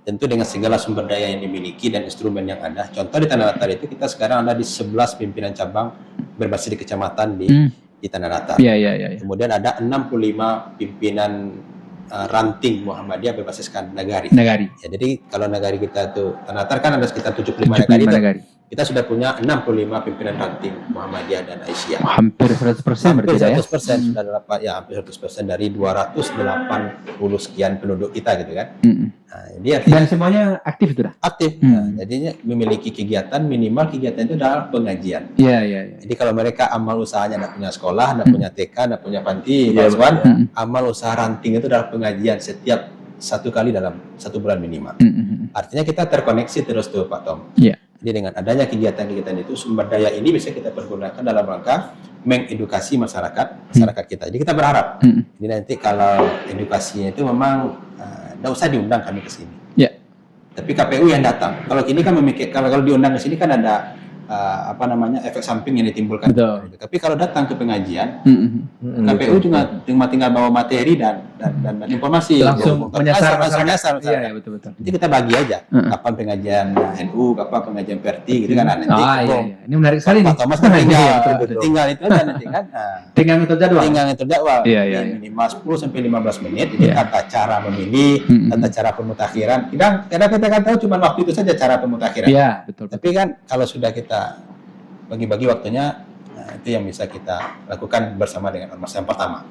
tentu dengan segala sumber daya yang dimiliki dan instrumen yang ada. Contoh di Tanah Datar itu kita sekarang ada di 11 pimpinan cabang berbasis di kecamatan di Tanah Datar. Kemudian ada 65 pimpinan ranting Muhammadiyah berbasiskan nagari. Ya, jadi kalau nagari kita tuh Tanah Datar kan ada sekitar 75 nagari. Kita sudah punya 65 pimpinan ranting Muhammadiyah dan Aisyah. Hampir 100% hampir 100% ya? Sudah dapat ya, hampir 100% dari 280 sekian penduduk kita gitu kan. Nah, jadi dan semuanya aktif itu dah? Aktif. Nah, jadinya memiliki kegiatan, minimal kegiatan itu adalah pengajian. Jadi kalau mereka amal usahanya tidak punya sekolah, tidak punya TK, tidak punya panti, amal usaha ranting itu adalah pengajian setiap 1 kali dalam 1 bulan minimal. Artinya kita terkoneksi terus tuh Pak Tom. Jadi dengan adanya kegiatan-kegiatan itu, sumber daya ini bisa kita pergunakan dalam rangka mengedukasi masyarakat kita. Jadi kita berharap, jadi nanti kalau edukasinya itu memang tidak usah diundang kami ke sini. Tapi KPU yang datang. Kalau ini kan kalau diundang ke sini kan ada efek samping yang ditimbulkan. Tapi kalau datang ke pengajian, KPU juga tinggal bawa materi dan informasi. Langsung menyasar. Iya, betul. Nanti kita bagi aja kapan pengajian NU, kapan pengajian Perti gitu kan nanti. Ini menarik sekali nih. Pak Thomas kan tinggal itu aja nanti kan. Tinggal ngatur jadwal. Minimal 10 sampai 15 menit. Jadi tata cara memilih, tata cara pemutakhiran. Kadang kita kan tahu cuma waktu itu saja cara pemutakhiran. Betul. Tapi kan kalau sudah kita bagi-bagi waktunya, itu yang bisa kita lakukan bersama dengan ormas yang pertama.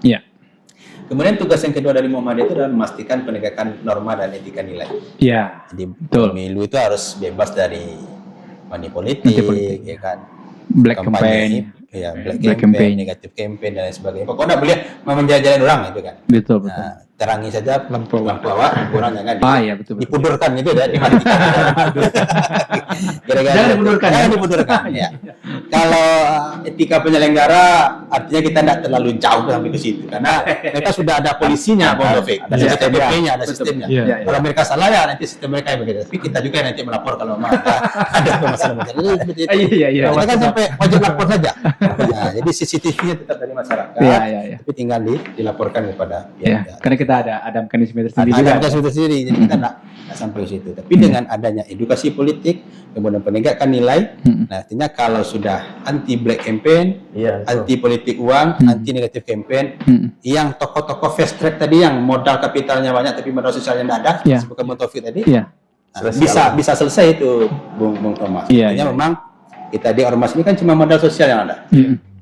Kemudian tugas yang kedua dari Muhammadiyah itu adalah memastikan penegakan norma dan etika nilai. Jadi pemilu itu harus bebas dari money politik, ya kan, black campaign, black campaign, negatif campaign dan lain sebagainya. Pokoknya boleh menjajalin orang itu kan. Betul. Nah, terangi saja lampu awak, kurang jangan dipudurkan itu ya, dimatikan. Jangan dipudurkan. Ya. Kalau etika penyelenggara, artinya kita tidak terlalu jauh sampai ke situ, karena mereka sudah ada polisinya, ada CCTV-nya, ada sistemnya. Kalau mereka salah ya nanti sistem mereka yang begitu. Tapi kita juga nanti melapor kalau memang ada permasalahan. Kita kan sampai wajib lapor saja. Nah, jadi CCTV-nya tetap dari masyarakat, tapi tinggal dilaporkan kepada karena kita ada mekanisme tersendiri. Ada mekanisme tersendiri, jadi kita tidak sampai ke situ. Tapi dengan adanya edukasi politik, kemudian penegakan nilai, nah artinya kalau sudah anti black campaign, anti politik uang, anti negatif campaign, yang tokoh-tokoh fast track tadi yang modal kapitalnya banyak tapi modal sosialnya tidak ada, seperti Bung Taufik tadi, bisa selesai itu Bung Thomas. Artinya memang kita di ormas ini kan cuma modal sosial yang ada,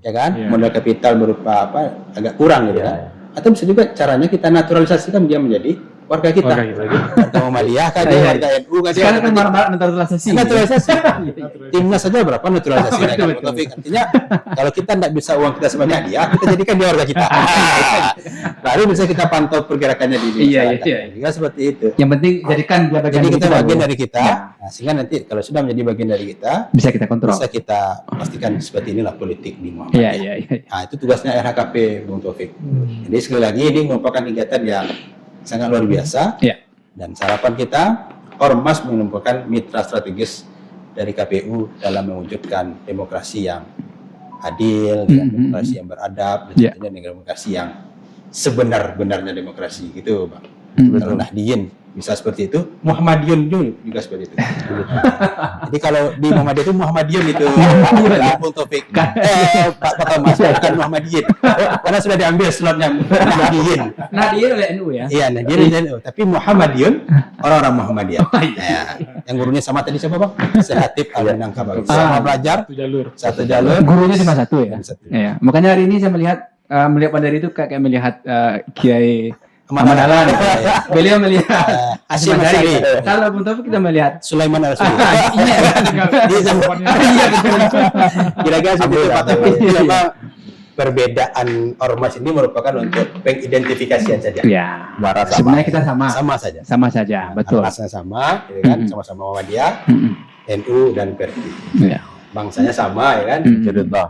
ya kan, modal kapital berupa agak kurang gitu kan. Atau bisa juga caranya kita naturalisasikan dia menjadi warga kita. Warga Muhammadiyah kan, dia warga NU kan. Sekarang kan marah-marah naturalisasi. Naturalisasi. Timnas saja berapa naturalisasi? Artinya kalau kita tidak bisa uang kita sebanyak dia, kita jadikan dia warga kita. Baru bisa kita pantau pergerakannya di masyarakat. Iya. Seperti itu. Yang penting jadikan dia bagian Jadi dari kita bagian dari kita, Ya. nah, sehingga nanti kalau sudah menjadi bagian dari kita, Bisa kita kontrol. bisa kita pastikan seperti inilah politik di Iya, Muhammadiyah. iya, iya. Nah, itu tugasnya RHKP, Bung Taufik. Jadi sekali lagi ini merupakan kegiatan yang sangat luar biasa. Iya. Dan harapan kita, Ormas merupakan mitra strategis dari KPU dalam mewujudkan demokrasi yang adil, dengan demokrasi yang beradab, dan Iya. tentunya dengan demokrasi yang sebenar-benarnya demokrasi, gitu, Bang. Kalau Nahdien bisa seperti itu, Muhammadiyun juga seperti itu. Jadi kalau di Muhammadiyah itu Muhammadiyun itu, Bung Taufik, Pak Thomas, bukan Muhammadiyun, karena sudah diambil slotnya Nahdien. Nah, dia oleh NU ya. Iya, Nahdien NU, tapi Muhammadiyun orang-orang Muhammadiyah. Ya, yang gurunya sama tadi siapa, Bang? Sehatib Al-Minangkabau. Sama belajar satu jalur. Gurunya cuma satu ya. Satu. Iya. Makanya hari ini saya melihat Pandari itu kayak melihat Kiai Ahmad Dahlan. Beliau melihat Hasyim Mandari. Asy'ari. Kalau Bung Taufik kita melihat Sulaiman Al-Suri. Iya, iya betul. Kira-kira seperti itu, Pak. Tapi memang perbedaan ormas ini merupakan untuk pengidentifikasian saja. Ya, Marah sama. sebenarnya kita sama. Sama saja. Sama saja, betul. Ormasnya sama, ya kan? Sama-sama Muhammadiyah, NU dan PERTI. Iya. Bangsanya sama, ya kan? Cerita.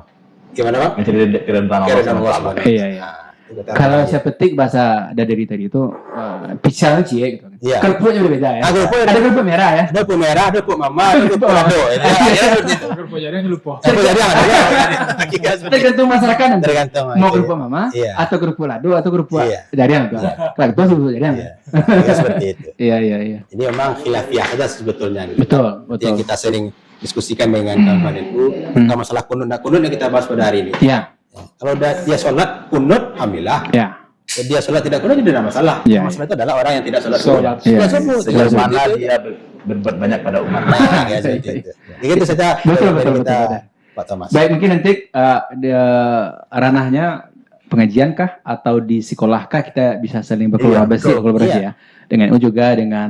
Gimana, Bang? Mencari kerentan Kira Allah Allah SWT. SWT. Iya, iya. Nah, itu kita Kalau harapkan. saya petik bahasa dari tadi itu pisang cie gitu. Iya. Kerupuknya udah beda ya. Ah, kerupuk Ada kerupuk merah ya. ada pupuk merah, ada pupuk mama, ada pupuk lado. Ya, seperti itu. Kerupuk jadinya lupa. Pupuk jadi ada. Hakika seperti itu. Tergantung masyarakat nanti. Tergantung. Mau Iya. kerupuk mama Iya. atau kerupuk lado atau kerupuk Iya. darian tuh. Kalau itu kerupuk darian. Iya. Hakika seperti itu. Iya, iya, iya. Jadi memang khilafiah saja sebetulnya. Gitu. Betul, Yang betul. kita sering diskusikan dengan kawan NU tentang masalah kunut. Nah, kunut yang kita bahas pada hari ini. Iya, Kalau dia sholat kunut, alhamdulillah. iya. Dia sholat tidak kunut tidak ada masalah. Iya, Masalah itu adalah orang yang tidak sholat Sholat. kunut. Iya. Semua Sejauh seperti mana itu. dia berbuat banyak pada umat. Nah, ya, seperti itu. Jadi itu saja Betul, dari betul, kita, betul. Pak Thomas. Baik, mungkin nanti ranahnya pengajian kah atau di sekolah kah kita bisa saling berkolaborasi Iya. ya. Dengan itu juga dengan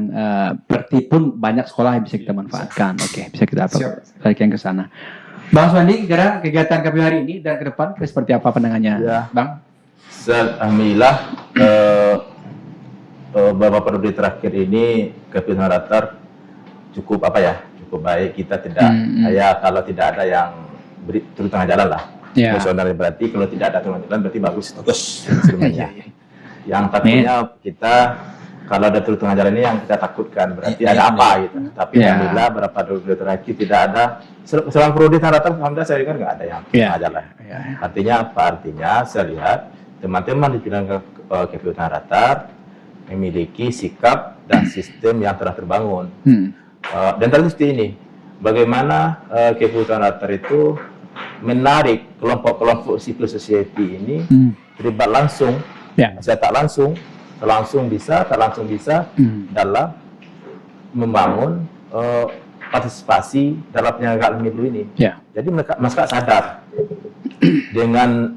Perti pun banyak sekolah yang bisa kita manfaatkan. Oke, bisa kita balikan ke sana. Bang Swandi, kira kegiatan KPU hari ini dan ke depan seperti apa pandangannya, Ya. Bang? Alhamdulillah beberapa periode terakhir ini KPU Haratar cukup cukup baik. Kita tidak kalau tidak ada yang beri turun tengah jalan lah. Ya. Personal berarti kalau tidak ada turun tengah jalan berarti bagus. Bagus. Sebenarnya. Yang takutnya kita kalau ada turun tengah jalan ini yang kita takutkan berarti Iya, ada iya, apa iya. gitu. Tapi Iya. alhamdulillah beberapa periode terakhir tidak ada. Selama periode Haratar alhamdulillah saya dengar nggak ada yang turun Iya. tengah jalan. Ya. Artinya apa? Artinya saya lihat teman-teman di bidang KPU Haratar memiliki sikap dan sistem yang telah terbangun. Dan terbukti ini, bagaimana KPU Haratar itu menarik kelompok-kelompok civil society ini terlibat langsung, Ya. saya tak langsung bisa, tak langsung bisa dalam membangun partisipasi dalam penyelenggaraan pemilu ini. Ya. Jadi masyarakat sadar dengan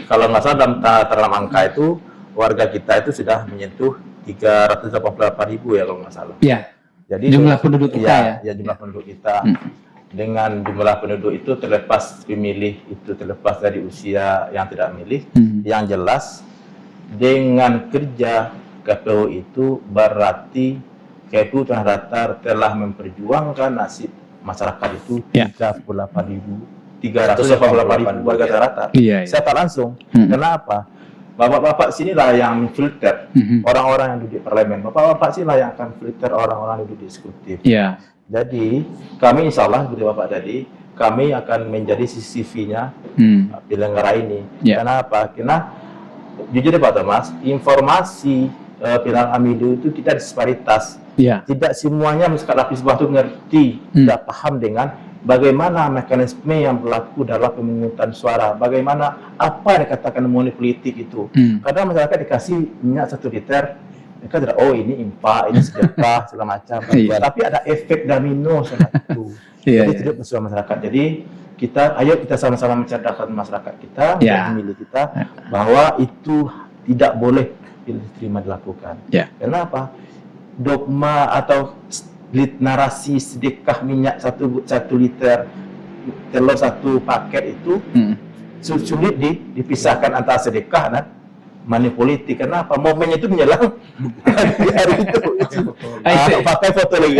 kalau nggak salah dalam angka itu warga kita itu sudah menyentuh 388.000 ya kalau nggak salah. Ya. Jadi Jumlah penduduk kita ya. Ya jumlah penduduk kita. Dengan jumlah penduduk itu terlepas pemilih itu terlepas dari usia yang tidak memilih, yang jelas dengan kerja KPU itu berarti KPU Haratar telah memperjuangkan nasib masyarakat itu Ya. 388.000 warga Haratar. Iya, iya. Saya tak langsung. Kenapa? Bapak-bapak sinilah yang filter orang-orang yang duduk di parlemen. Bapak-bapak sinilah yang akan filter orang-orang yang duduk di eksekutif. Iya. Jadi kami insya Allah seperti Bapak tadi, kami akan menjadi CCV-nya penyelenggara ini. Ya. Kenapa? Karena jujur Pak Thomas, informasi pilihan pemilu itu tidak disparitas. Iya. Tidak semuanya masyarakat lapis bawah itu ngerti, tidak paham dengan bagaimana mekanisme yang berlaku dalam pemungutan suara, bagaimana apa yang dikatakan money politik itu. Kadang masyarakat dikasih minyak 1 liter, mereka tidak, oh ini impa, ini sedekah, segala macam. Iya. Tapi ada efek domino sama itu. Iya, Jadi iya. tidak bersama masyarakat. Jadi ayo kita sama-sama mencerdaskan masyarakat kita, Ya. pemilih kita, bahwa itu tidak boleh diterima dilakukan. Ya. Kenapa? Dogma atau narasi sedekah minyak 1 liter, telur 1 paket itu sulit dipisahkan antara sedekah dan money politik. Kenapa? Momennya itu menjelang hari itu. Pakai foto lagi.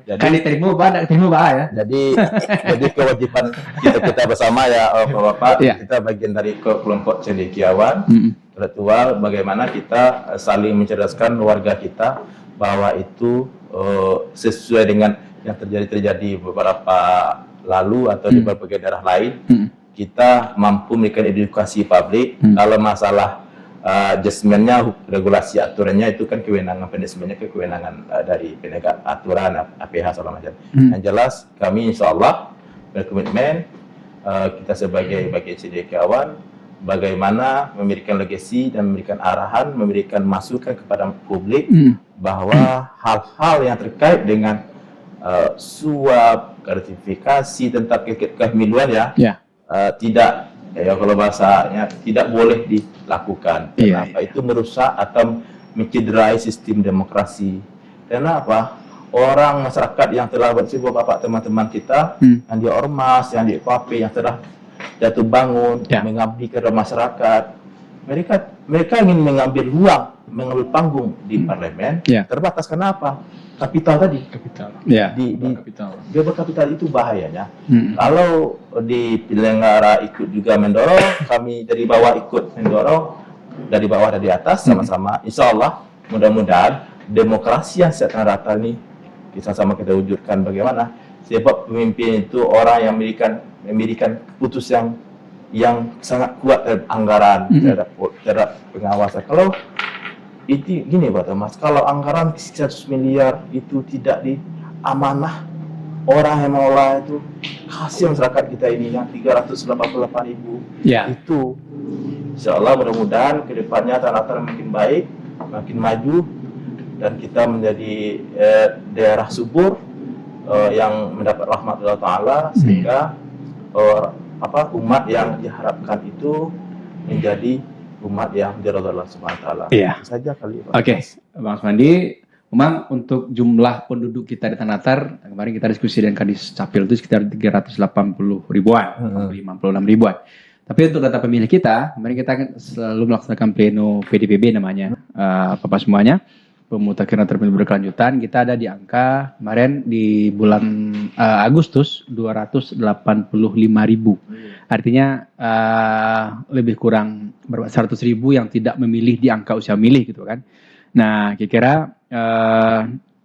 Jadi, Kan diterima Pak, diterima Pak ya. jadi kewajiban kita bersama ya Bapak, Iya. kita bagian dari kelompok cendekiawan intelektual, bagaimana kita saling mencerdaskan warga kita bahwa itu sesuai dengan yang terjadi beberapa lalu atau di berbagai daerah lain, kita mampu memberikan edukasi publik. Kalau masalah adjustment-nya, regulasi aturannya itu kan kewenangan punishment-nya kewenangan dari penegak aturan APH segala macam. Yang jelas kami insya Allah berkomitmen kita sebagai bagian cendekiawan bagaimana memberikan legasi dan memberikan arahan, memberikan masukan kepada publik bahwa hal-hal yang terkait dengan suap, gratifikasi tentang kepemiluan tidak, ya kalau bahasanya tidak boleh dilakukan. Kenapa? Itu merusak atau mencederai sistem demokrasi. Kenapa? Orang masyarakat yang telah bersibuk Bapak teman-teman kita yang di ormas, yang di FAP, yang telah jatuh bangun mengabdi kepada masyarakat, mereka ingin mengambil ruang, mengambil panggung di parlemen, terbatas. Kenapa? Kapital tadi. Dia berkapital itu bahayanya. Kalau di penyelenggara ikut juga mendorong, kami dari bawah ikut mendorong, dari bawah dari atas sama-sama. Insya Allah mudah-mudahan demokrasi yang akan datang ini kita sama kita wujudkan. Bagaimana? Sebab pemimpin itu orang yang memberikan keputusan yang sangat kuat terhadap anggaran, terhadap pengawasan. Kalau itu gini Pak Thomas, kalau anggaran 100 miliar itu tidak diamanah orang yang mengelola itu, kasihan masyarakat kita ini yang 388.000 itu. Insya Allah mudah-mudahan kedepannya tanah-tanah makin baik, makin maju, dan kita menjadi daerah subur yang mendapat rahmat Allah Ta'ala, sehingga umat yang diharapkan itu menjadi umat yang diridhoi Allah Subhanahu wa taala. Iya. Itu saja kali Pak. Oke, Bang Asmandi, memang untuk jumlah penduduk kita di Tanatar, kemarin kita diskusi dengan Kadis Capil itu sekitar 380 ribuan, 56 ribuan. Tapi untuk data pemilih kita, kemarin kita selalu melaksanakan pleno PDPB namanya, Bapak semuanya, pemutakhiran terpilih berkelanjutan, kita ada di angka kemarin di bulan Agustus 285.000. Artinya lebih kurang 100.000 yang tidak memilih di angka usia milih gitu kan. Nah, kira-kira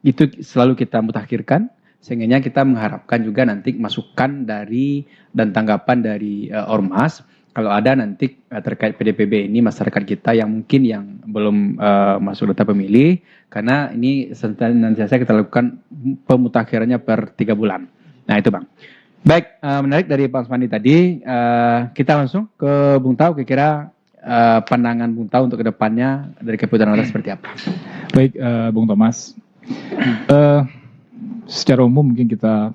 itu selalu kita mutakhirkan, sehingga kita mengharapkan juga nanti masukan dari dan tanggapan dari Ormas kalau ada nanti terkait PDPB ini masyarakat kita yang mungkin yang belum masuk data pemilih, karena ini senantiasa kita lakukan pemutakhirannya per 3 bulan. Nah itu Bang. Baik, menarik dari Pak Asmandi tadi, kita langsung ke Bung Tau, kira-kira pandangan Bung Tau untuk kedepannya dari Keputusan Atas seperti apa? Baik, Bung Thomas. Secara umum mungkin kita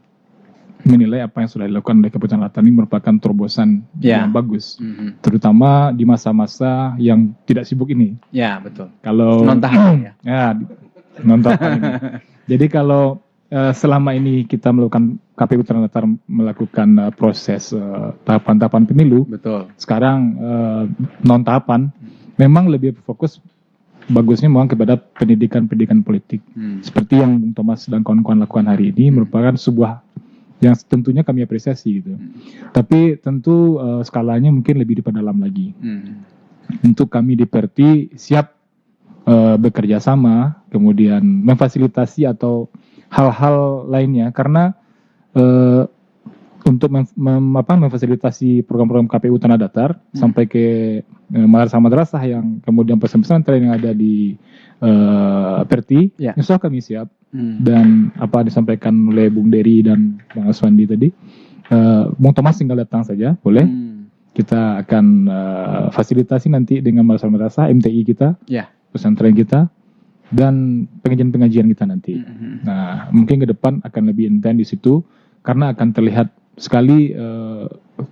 menilai apa yang sudah dilakukan oleh Keputusan Atas ini merupakan terobosan yang bagus, terutama di masa-masa yang tidak sibuk ini. Ya, betul. Kalau non-tahapan non-tahapan ini. Jadi kalau selama ini kita melakukan KPU Ternate melakukan proses tahapan-tahapan pemilu, betul. Sekarang non-tahapan memang lebih fokus bagusnya memang kepada pendidikan politik. Seperti yang Bung Thomas dan kawan-kawan lakukan hari ini merupakan sebuah yang tentunya kami apresiasi gitu. Tapi tentu skalanya mungkin lebih diperdalam lagi. Untuk kami di Perti siap bekerja sama, kemudian memfasilitasi atau hal-hal lainnya, karena untuk memfasilitasi program-program KPU Tanah Datar sampai ke madrasah-madrasah yang kemudian pesantren yang ada di Perti, insya Allah kami siap. Dan apa disampaikan oleh Bung Dery dan Bang Aswandi tadi, Bung Thomas tinggal datang saja, boleh. Kita akan fasilitasi nanti dengan madrasah-madrasah, MTI kita, pesantren kita, dan pengajian-pengajian kita nanti. Nah, mungkin ke depan akan lebih intens di situ, karena akan terlihat sekali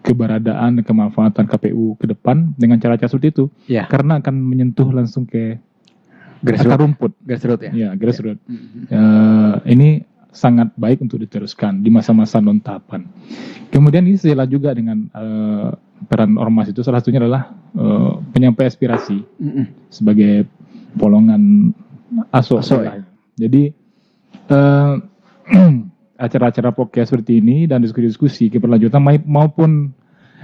keberadaan dan kemanfaatan KPU ke depan dengan cara-cara seperti itu, Ya. karena akan menyentuh langsung ke Grassroots. akar rumput. Grassroots ya. Ya, grassroots. Mhm. Ini sangat baik untuk diteruskan di masa-masa non tahapan. Kemudian ini sejalan juga dengan peran ormas itu, salah satunya adalah penyampai aspirasi Mhm. sebagai polongan ASO. Ya. Jadi acara-acara podcast seperti ini dan diskusi-diskusi keberlanjutan maupun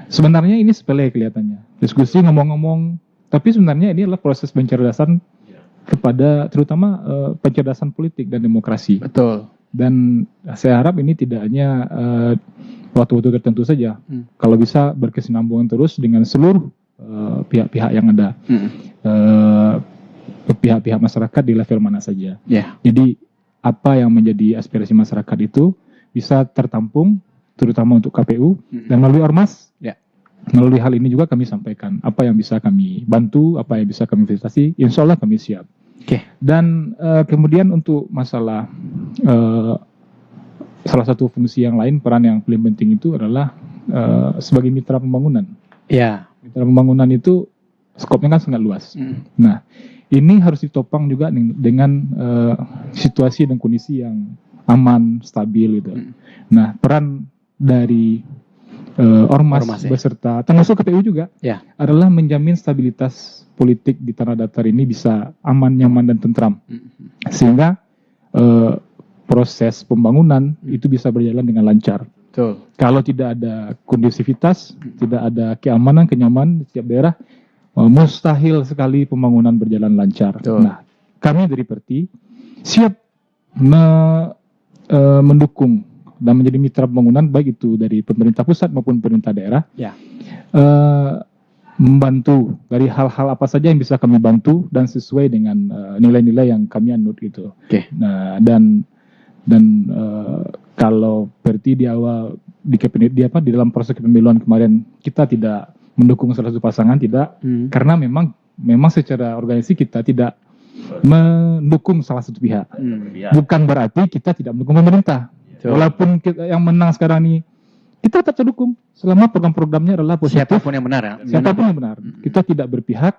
sebenarnya ini sepele kelihatannya. Diskusi ngomong-ngomong, tapi sebenarnya ini adalah proses pencerdasan kepada terutama pencerdasan politik dan demokrasi. Betul. Dan saya harap ini tidak hanya waktu-waktu tertentu saja. Kalau bisa berkesinambungan terus dengan seluruh pihak-pihak yang ada, pihak-pihak masyarakat di level mana saja. Ya. Jadi apa yang menjadi aspirasi masyarakat itu bisa tertampung, terutama untuk KPU dan melalui ormas. Ya. Melalui hal ini juga kami sampaikan apa yang bisa kami bantu, apa yang bisa kami fasilitasi. Insya Allah kami siap. Oke. Dan kemudian untuk masalah salah satu fungsi yang lain, peran yang paling penting itu adalah sebagai mitra pembangunan. Ya. Mitra pembangunan itu skopnya kan sangat luas. Nah, ini harus ditopang juga dengan situasi dan kondisi yang aman, stabil gitu. Nah, peran dari ormas Ormas, ya. beserta termasuk KPU juga Ya. adalah menjamin stabilitas politik di tanah datar ini bisa aman, nyaman dan tentram, sehingga proses pembangunan itu bisa berjalan dengan lancar. Betul. Kalau tidak ada kondusivitas, tidak ada keamanan, kenyamanan di setiap daerah, mustahil sekali pembangunan berjalan lancar. Betul. Nah, kami dari Perti siap mendukung dan menjadi mitra pembangunan baik itu dari pemerintah pusat maupun pemerintah daerah. Ya. Membantu dari hal-hal apa saja yang bisa kami bantu dan sesuai dengan nilai-nilai yang kami anut gitu. Oke. Nah, dan kalau Perti di awal di dalam proses kepemiluan kemarin kita tidak mendukung salah satu pasangan, tidak, karena memang secara organisasi kita tidak mendukung salah satu pihak. Bukan berarti kita tidak mendukung pemerintah. Betul. Walaupun kita yang menang sekarang ini, kita tetap dukung selama program-programnya adalah positif. Siapapun yang benar ya. Siapapun yang benar. Kita tidak berpihak,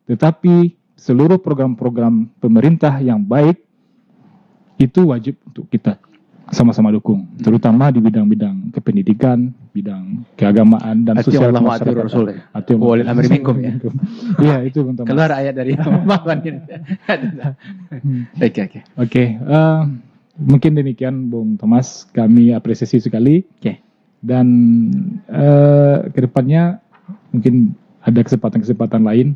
tetapi seluruh program-program pemerintah yang baik itu wajib untuk kita sama-sama dukung, terutama di bidang-bidang kependidikan, bidang keagamaan dan Ati sosial Allah wa ati masyarakat. Rasul ya. Ati Allah. Walil amri minkum ya. Iya, itu Bang Thomas. Keluar ayat dari Bahkan ini. Oke. Oke, mungkin demikian Bung Thomas, kami apresiasi sekali. Oke. Dan kedepannya mungkin ada kesempatan-kesempatan lain.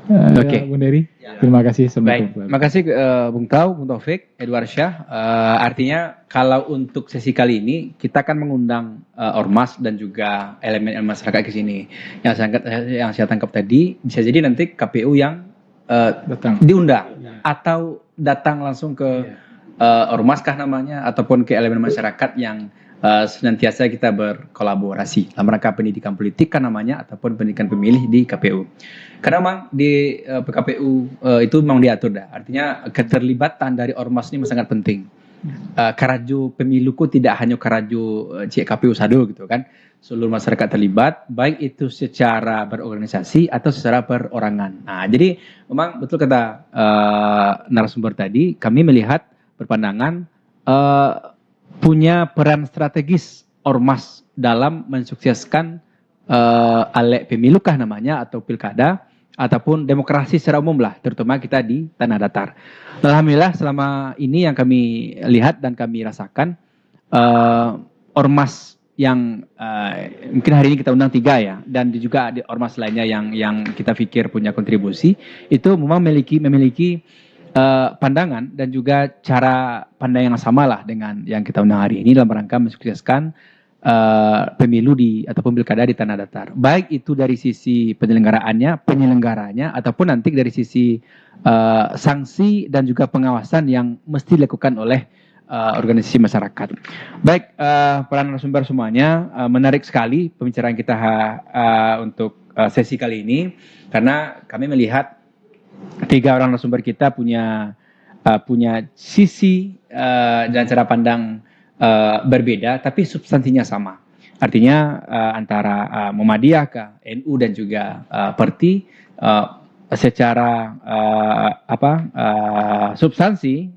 Oke. Ya, Bung Dery, terima kasih. Baik, makasih Bung Tau, Bung Taufik, Edward Syah. Artinya kalau untuk sesi kali ini kita akan mengundang ormas dan juga elemen masyarakat ke sini. Yang saya tangkap tadi bisa jadi nanti KPU yang Datang. diundang atau datang langsung ke ormas kah namanya ataupun ke elemen masyarakat yang senantiasa kita berkolaborasi dalam rangka pendidikan politik kan namanya ataupun pendidikan pemilih di KPU. Karena memang di PKPU itu memang diatur dah. Artinya keterlibatan dari ormas ini sangat penting. Karaju pemiluku tidak hanya karaju KPU sado gitu kan. Seluruh masyarakat terlibat, baik itu secara berorganisasi atau secara perorangan. Nah, jadi memang betul kata narasumber tadi, kami melihat berpandangan punya peran strategis ormas dalam mensukseskan alek pemilu kah namanya atau pilkada ataupun demokrasi secara umum lah, terutama kita di tanah datar. Alhamdulillah selama ini yang kami lihat dan kami rasakan ormas yang mungkin hari ini kita undang 3 ya, dan juga ada ormas lainnya yang kita pikir punya kontribusi, itu memang memiliki pandangan dan juga cara pandang yang sama lah dengan yang kita undang hari ini dalam rangka mensukseskan pemilu ataupun pilkada di tanah datar. Baik itu dari sisi penyelenggaranya ataupun nanti dari sisi sanksi dan juga pengawasan yang mesti dilakukan oleh organisasi masyarakat. Baik, para narasumber semuanya, menarik sekali pembicaraan kita untuk sesi kali ini karena kami melihat 3 orang narasumber kita punya sisi dan cara pandang berbeda, tapi substansinya sama. Artinya antara Muhammadiyah ke NU dan juga Perti secara substansi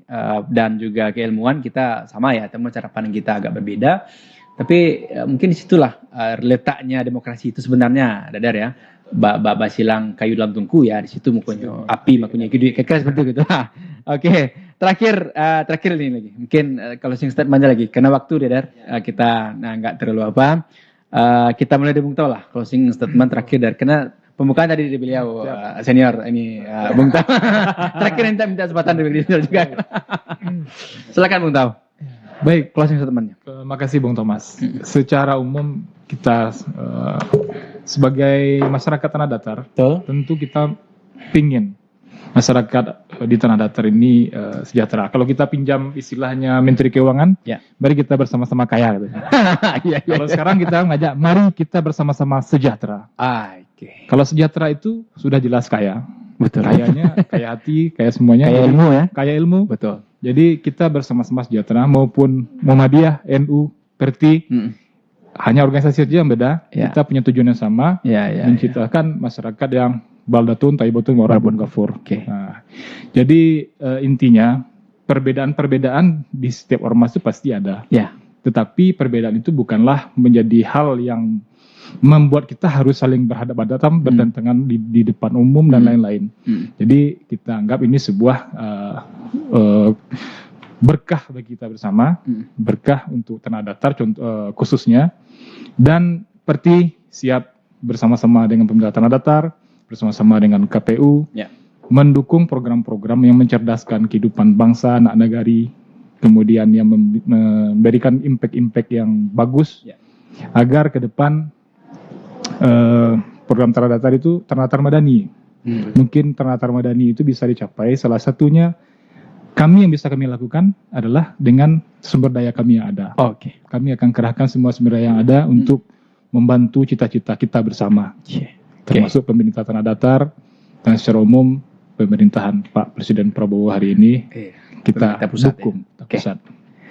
dan juga keilmuan kita sama ya, teman cara pandang kita agak berbeda. Tapi mungkin disitulah letaknya demokrasi itu sebenarnya, Dadar ya. Baba silang kayu dalam tungku ya, di situ mukanya api, makanya hidup kekal seperti itu. Oke, terakhir ini lagi. Mungkin closing statement-nya lagi, karena waktu Dadar kita nggak terlalu apa. Kita mulai dari Bung Tau lah, closing statement terakhir dari, karena pembukaan tadi dari beliau senior ini Bung Tau. Terakhir minta kesempatan dari beliau juga. Silakan Bung Tau. Baik, closing statement-nya. Terima kasih Bung Thomas. Secara umum kita sebagai masyarakat tanah datar, Betul. tentu kita pingin masyarakat di tanah datar ini sejahtera. Kalau kita pinjam istilahnya Menteri Keuangan, Ya. mari kita bersama-sama kaya. Gitu. Iya, iya. Kalau sekarang kita ngajak, mari kita bersama-sama sejahtera. Oke. Kalau sejahtera itu sudah jelas kaya. Betul. Kayanya, kaya hati, kaya semuanya. Kayak ilmu ya. Kaya ilmu. Betul. Jadi kita bersama-sama sejahtera, maupun Muhammadiyah, NU, Perti, hanya organisasi saja yang beda. Ya. Kita punya tujuan yang sama, Ya, ya. menciptakan masyarakat yang baldatun, taibatun, warabun, kafur. Oke. Nah, jadi intinya perbedaan-perbedaan di setiap ormas itu pasti ada. Ya. Tetapi perbedaan itu bukanlah menjadi hal yang membuat kita harus saling berhadapan-hadapan, bertentangan di depan umum dan lain-lain. Jadi kita anggap ini sebuah berkah bagi kita bersama, berkah untuk tanah datar khususnya, dan Perti siap bersama-sama dengan pemerintah tanah datar, bersama-sama dengan KPU, Ya. mendukung program-program yang mencerdaskan kehidupan bangsa, anak negari, kemudian yang memberikan impact-impact yang bagus, Ya. agar ke depan program tanah datar itu tanah datar madani. Mungkin tanah datar madani itu bisa dicapai, salah satunya yang bisa kami lakukan adalah dengan sumber daya kami yang ada. Oke. Kami akan kerahkan semua sumber daya yang ada untuk membantu cita-cita kita bersama. Termasuk pemerintah tanah datar, dan secara umum pemerintahan Pak Presiden Prabowo hari ini kita Pemerintah pusat, dukung. ya. Oke. Pusat.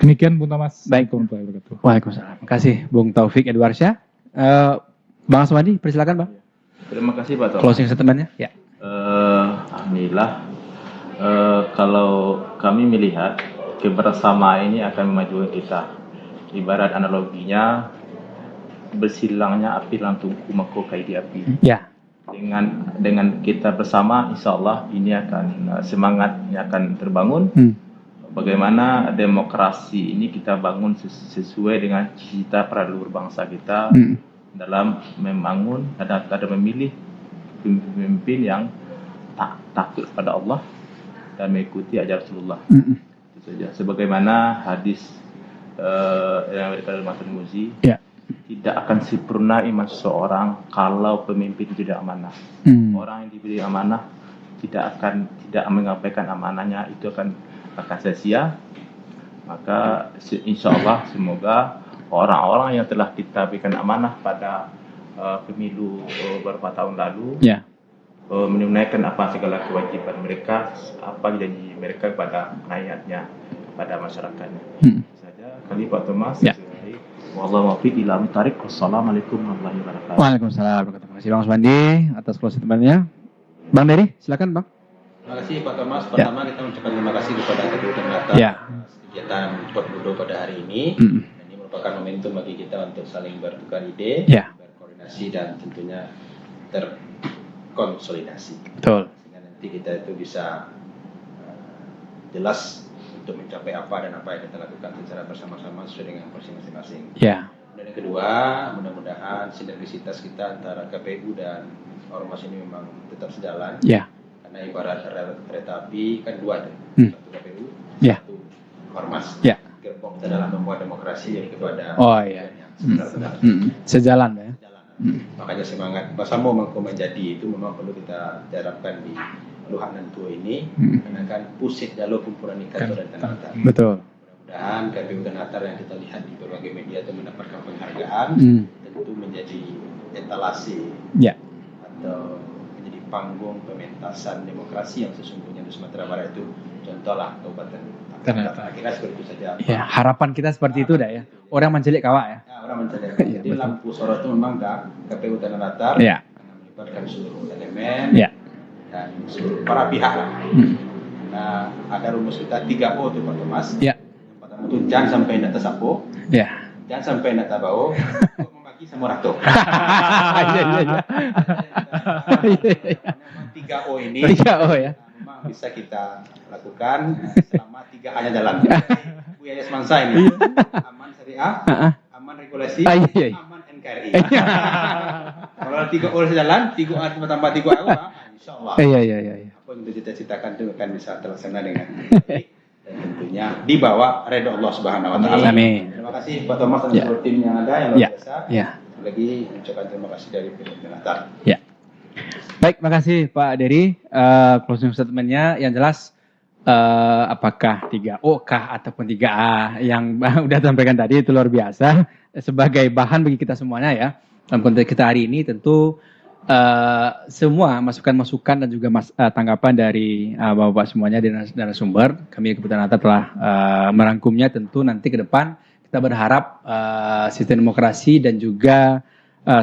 Demikian Bung Thomas. Baik. Waalaikumsalam. Terima kasih Bung Taufik Edwarsya. Bang Aswandi, persilakan Bang. Terima kasih Pak Thomas. Closing statement-nya. Ya. Alhamdulillah, kalau kami melihat kebersamaan ini akan memajukan kita. Ibarat analoginya, bersilangnya api dalam tungku mahkota di api. Ya. Dengan kita bersama, insya Allah ini akan semangatnya akan terbangun. Bagaimana demokrasi ini kita bangun sesuai dengan cita para leluhur bangsa kita dalam membangun dan memilih pemimpin yang takut pada Allah dan mengikuti ajaran Rasulullah. Itu saja. Sebagaimana hadis yang dikatakan Mas Muzi, Ya. tidak akan sempurna iman seseorang kalau pemimpin tidak amanah. Orang yang diberi amanah tidak menyampaikan amanahnya, itu akan sia-sia. Maka insya Allah semoga orang-orang yang telah kita berikan amanah pada pemilu beberapa tahun lalu, Ya. menunaikan apa segala kewajiban mereka, apa janji mereka kepada rakyatnya, pada masyarakatnya. Saja kali Pak Thomas. Ya. Wallahu muwaffiq ila thariq. Wassalamualaikum warahmatullahi wabarakatuh. Waalaikumsalam. Terima kasih Bang Aswandi atas closing statement-nya. Bang Dery, silakan Bang. Terima kasih Pak Thomas. Pertama kita mengucapkan terima kasih kepada KPU Tanah Datar Ya. kegiatan Portbudo pada hari ini. Ini merupakan momentum bagi kita untuk saling bertukar ide, Ya. berkoordinasi dan tentunya terkonsolidasi. Betul. Sehingga nanti kita itu bisa jelas untuk mencapai apa dan apa yang kita lakukan secara bersama-sama sesuai dengan porsi masing-masing. Ya. Dan yang kedua, mudah-mudahan sinergisitas kita antara KPU dan ormas ini memang tetap sejalan. Ya. Karena ibarat kereta api kan dua ada, satu KPU, Ya. satu ormas. Ya. Gerbong kita dalam membuat demokrasi jadi kepada Oh iya. yang sebenar-benar Sejalan ya. jalan. Makanya semangat bersama mampu menjadi itu memang perlu kita terapkan di Luhak dan Tua ini, karena kan pusat jalur kumpulan ikat dan tanah datar. Betul. Mudah-mudahan KPU dan Datar yang kita lihat di berbagai media itu mendapatkan penghargaan, tentu menjadi etalase Ya. atau menjadi panggung pementasan demokrasi yang sesungguhnya di Sumatera Barat itu contohlah Kabupaten Tanah Datar. Kira seperti itu saja. Ya, harapan kita seperti itu dah ya. Orang mencelik kawak ya. orang mencari. Jadi lampu sorot itu memang KPU Tanah Datar Ya. melibatkan seluruh elemen Ya. dan seluruh para pihak lah. Nah, ada rumus kita 3O itu Pak Thomas. Ya. Yang pertama itu jangan sampai nak tersapu, Ya. jangan sampai nak tabau, untuk membagi sama rato. Iya, iya, iya. Memang 3O ini Ya. memang bisa kita lakukan selama 3 hanya jalan. Bu Yaya Semansa ini aman syariah, aman regulasi, Iya. aman NKRI. Kalau 3O sejalan, 3A tambah 3A, insya Allah. Iya. Apa yang kita cita-citakan itu akan bisa terlaksana dengan baik dan tentunya di bawah ridho Allah Subhanahu wa taala. Amin. Terima kasih Pak Thomas dan Ya. seluruh tim yang ada yang luar Ya. biasa. Ya. Lagi ucapkan terima kasih dari Pimpinan Natal. Ya. Baik, makasih Pak Dery. Closing statement-nya yang jelas apakah 3O kah ataupun 3A yang udah sampaikan tadi itu luar biasa sebagai bahan bagi kita semuanya ya. Dalam konteks kita hari ini tentu semua masukan-masukan dan juga tanggapan dari Bapak semuanya dan narasumber. Kami Keputusan Natal telah merangkumnya tentu nanti ke depan kita berharap sistem demokrasi dan juga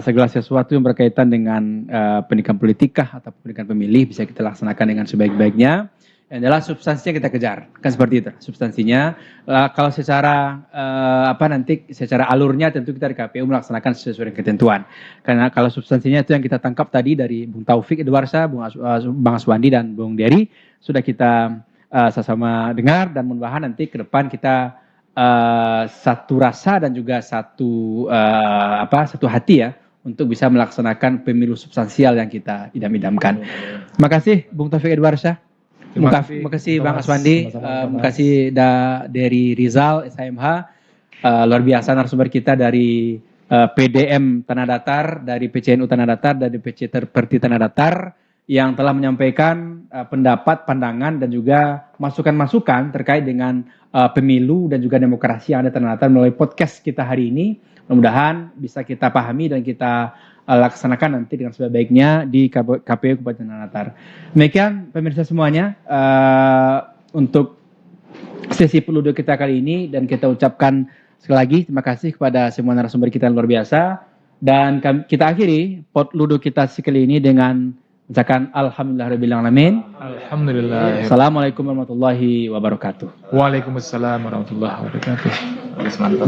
segala sesuatu yang berkaitan dengan pendidikan politika atau pendidikan pemilih bisa kita laksanakan dengan sebaik-baiknya. Yang adalah substansinya kita kejar, kan seperti itu. Substansinya, kalau secara nanti secara alurnya tentu kita di KPU melaksanakan sesuai dengan ketentuan. Karena kalau substansinya itu yang kita tangkap tadi dari Bung Taufik Edwarsa, Bang Aswandi dan Bung Dery sudah kita sama-sama dengar dan mudah-mudahan nanti ke depan kita satu rasa dan juga satu hati ya untuk bisa melaksanakan pemilu substansial yang kita idam-idamkan. Terima kasih Bung Taufik Edwarsa. Terima kasih Bang Aswandi. Terima kasih dari Rizal SHMH. Luar biasa narasumber kita dari PDM Tanah Datar, dari PCNU Tanah Datar, dari PC Perti Tanah Datar yang telah menyampaikan pendapat, pandangan dan juga masukan-masukan terkait dengan pemilu dan juga demokrasi yang ada di Tanah Datar melalui podcast kita hari ini. Mudah-mudahan bisa kita pahami dan kita laksanakan nanti dengan sebaik-baiknya di KPU Kabupaten Tanah Datar. Demikian pemirsa semuanya untuk sesi peludo kita kali ini dan kita ucapkan sekali lagi terima kasih kepada semua narasumber kita yang luar biasa dan kita akhiri peludo kita sekali ini dengan ucapan alhamdulillahirabbil Alhamdulillah. Assalamualaikum warahmatullahi wabarakatuh. Waalaikumsalam warahmatullahi wabarakatuh. Mantap.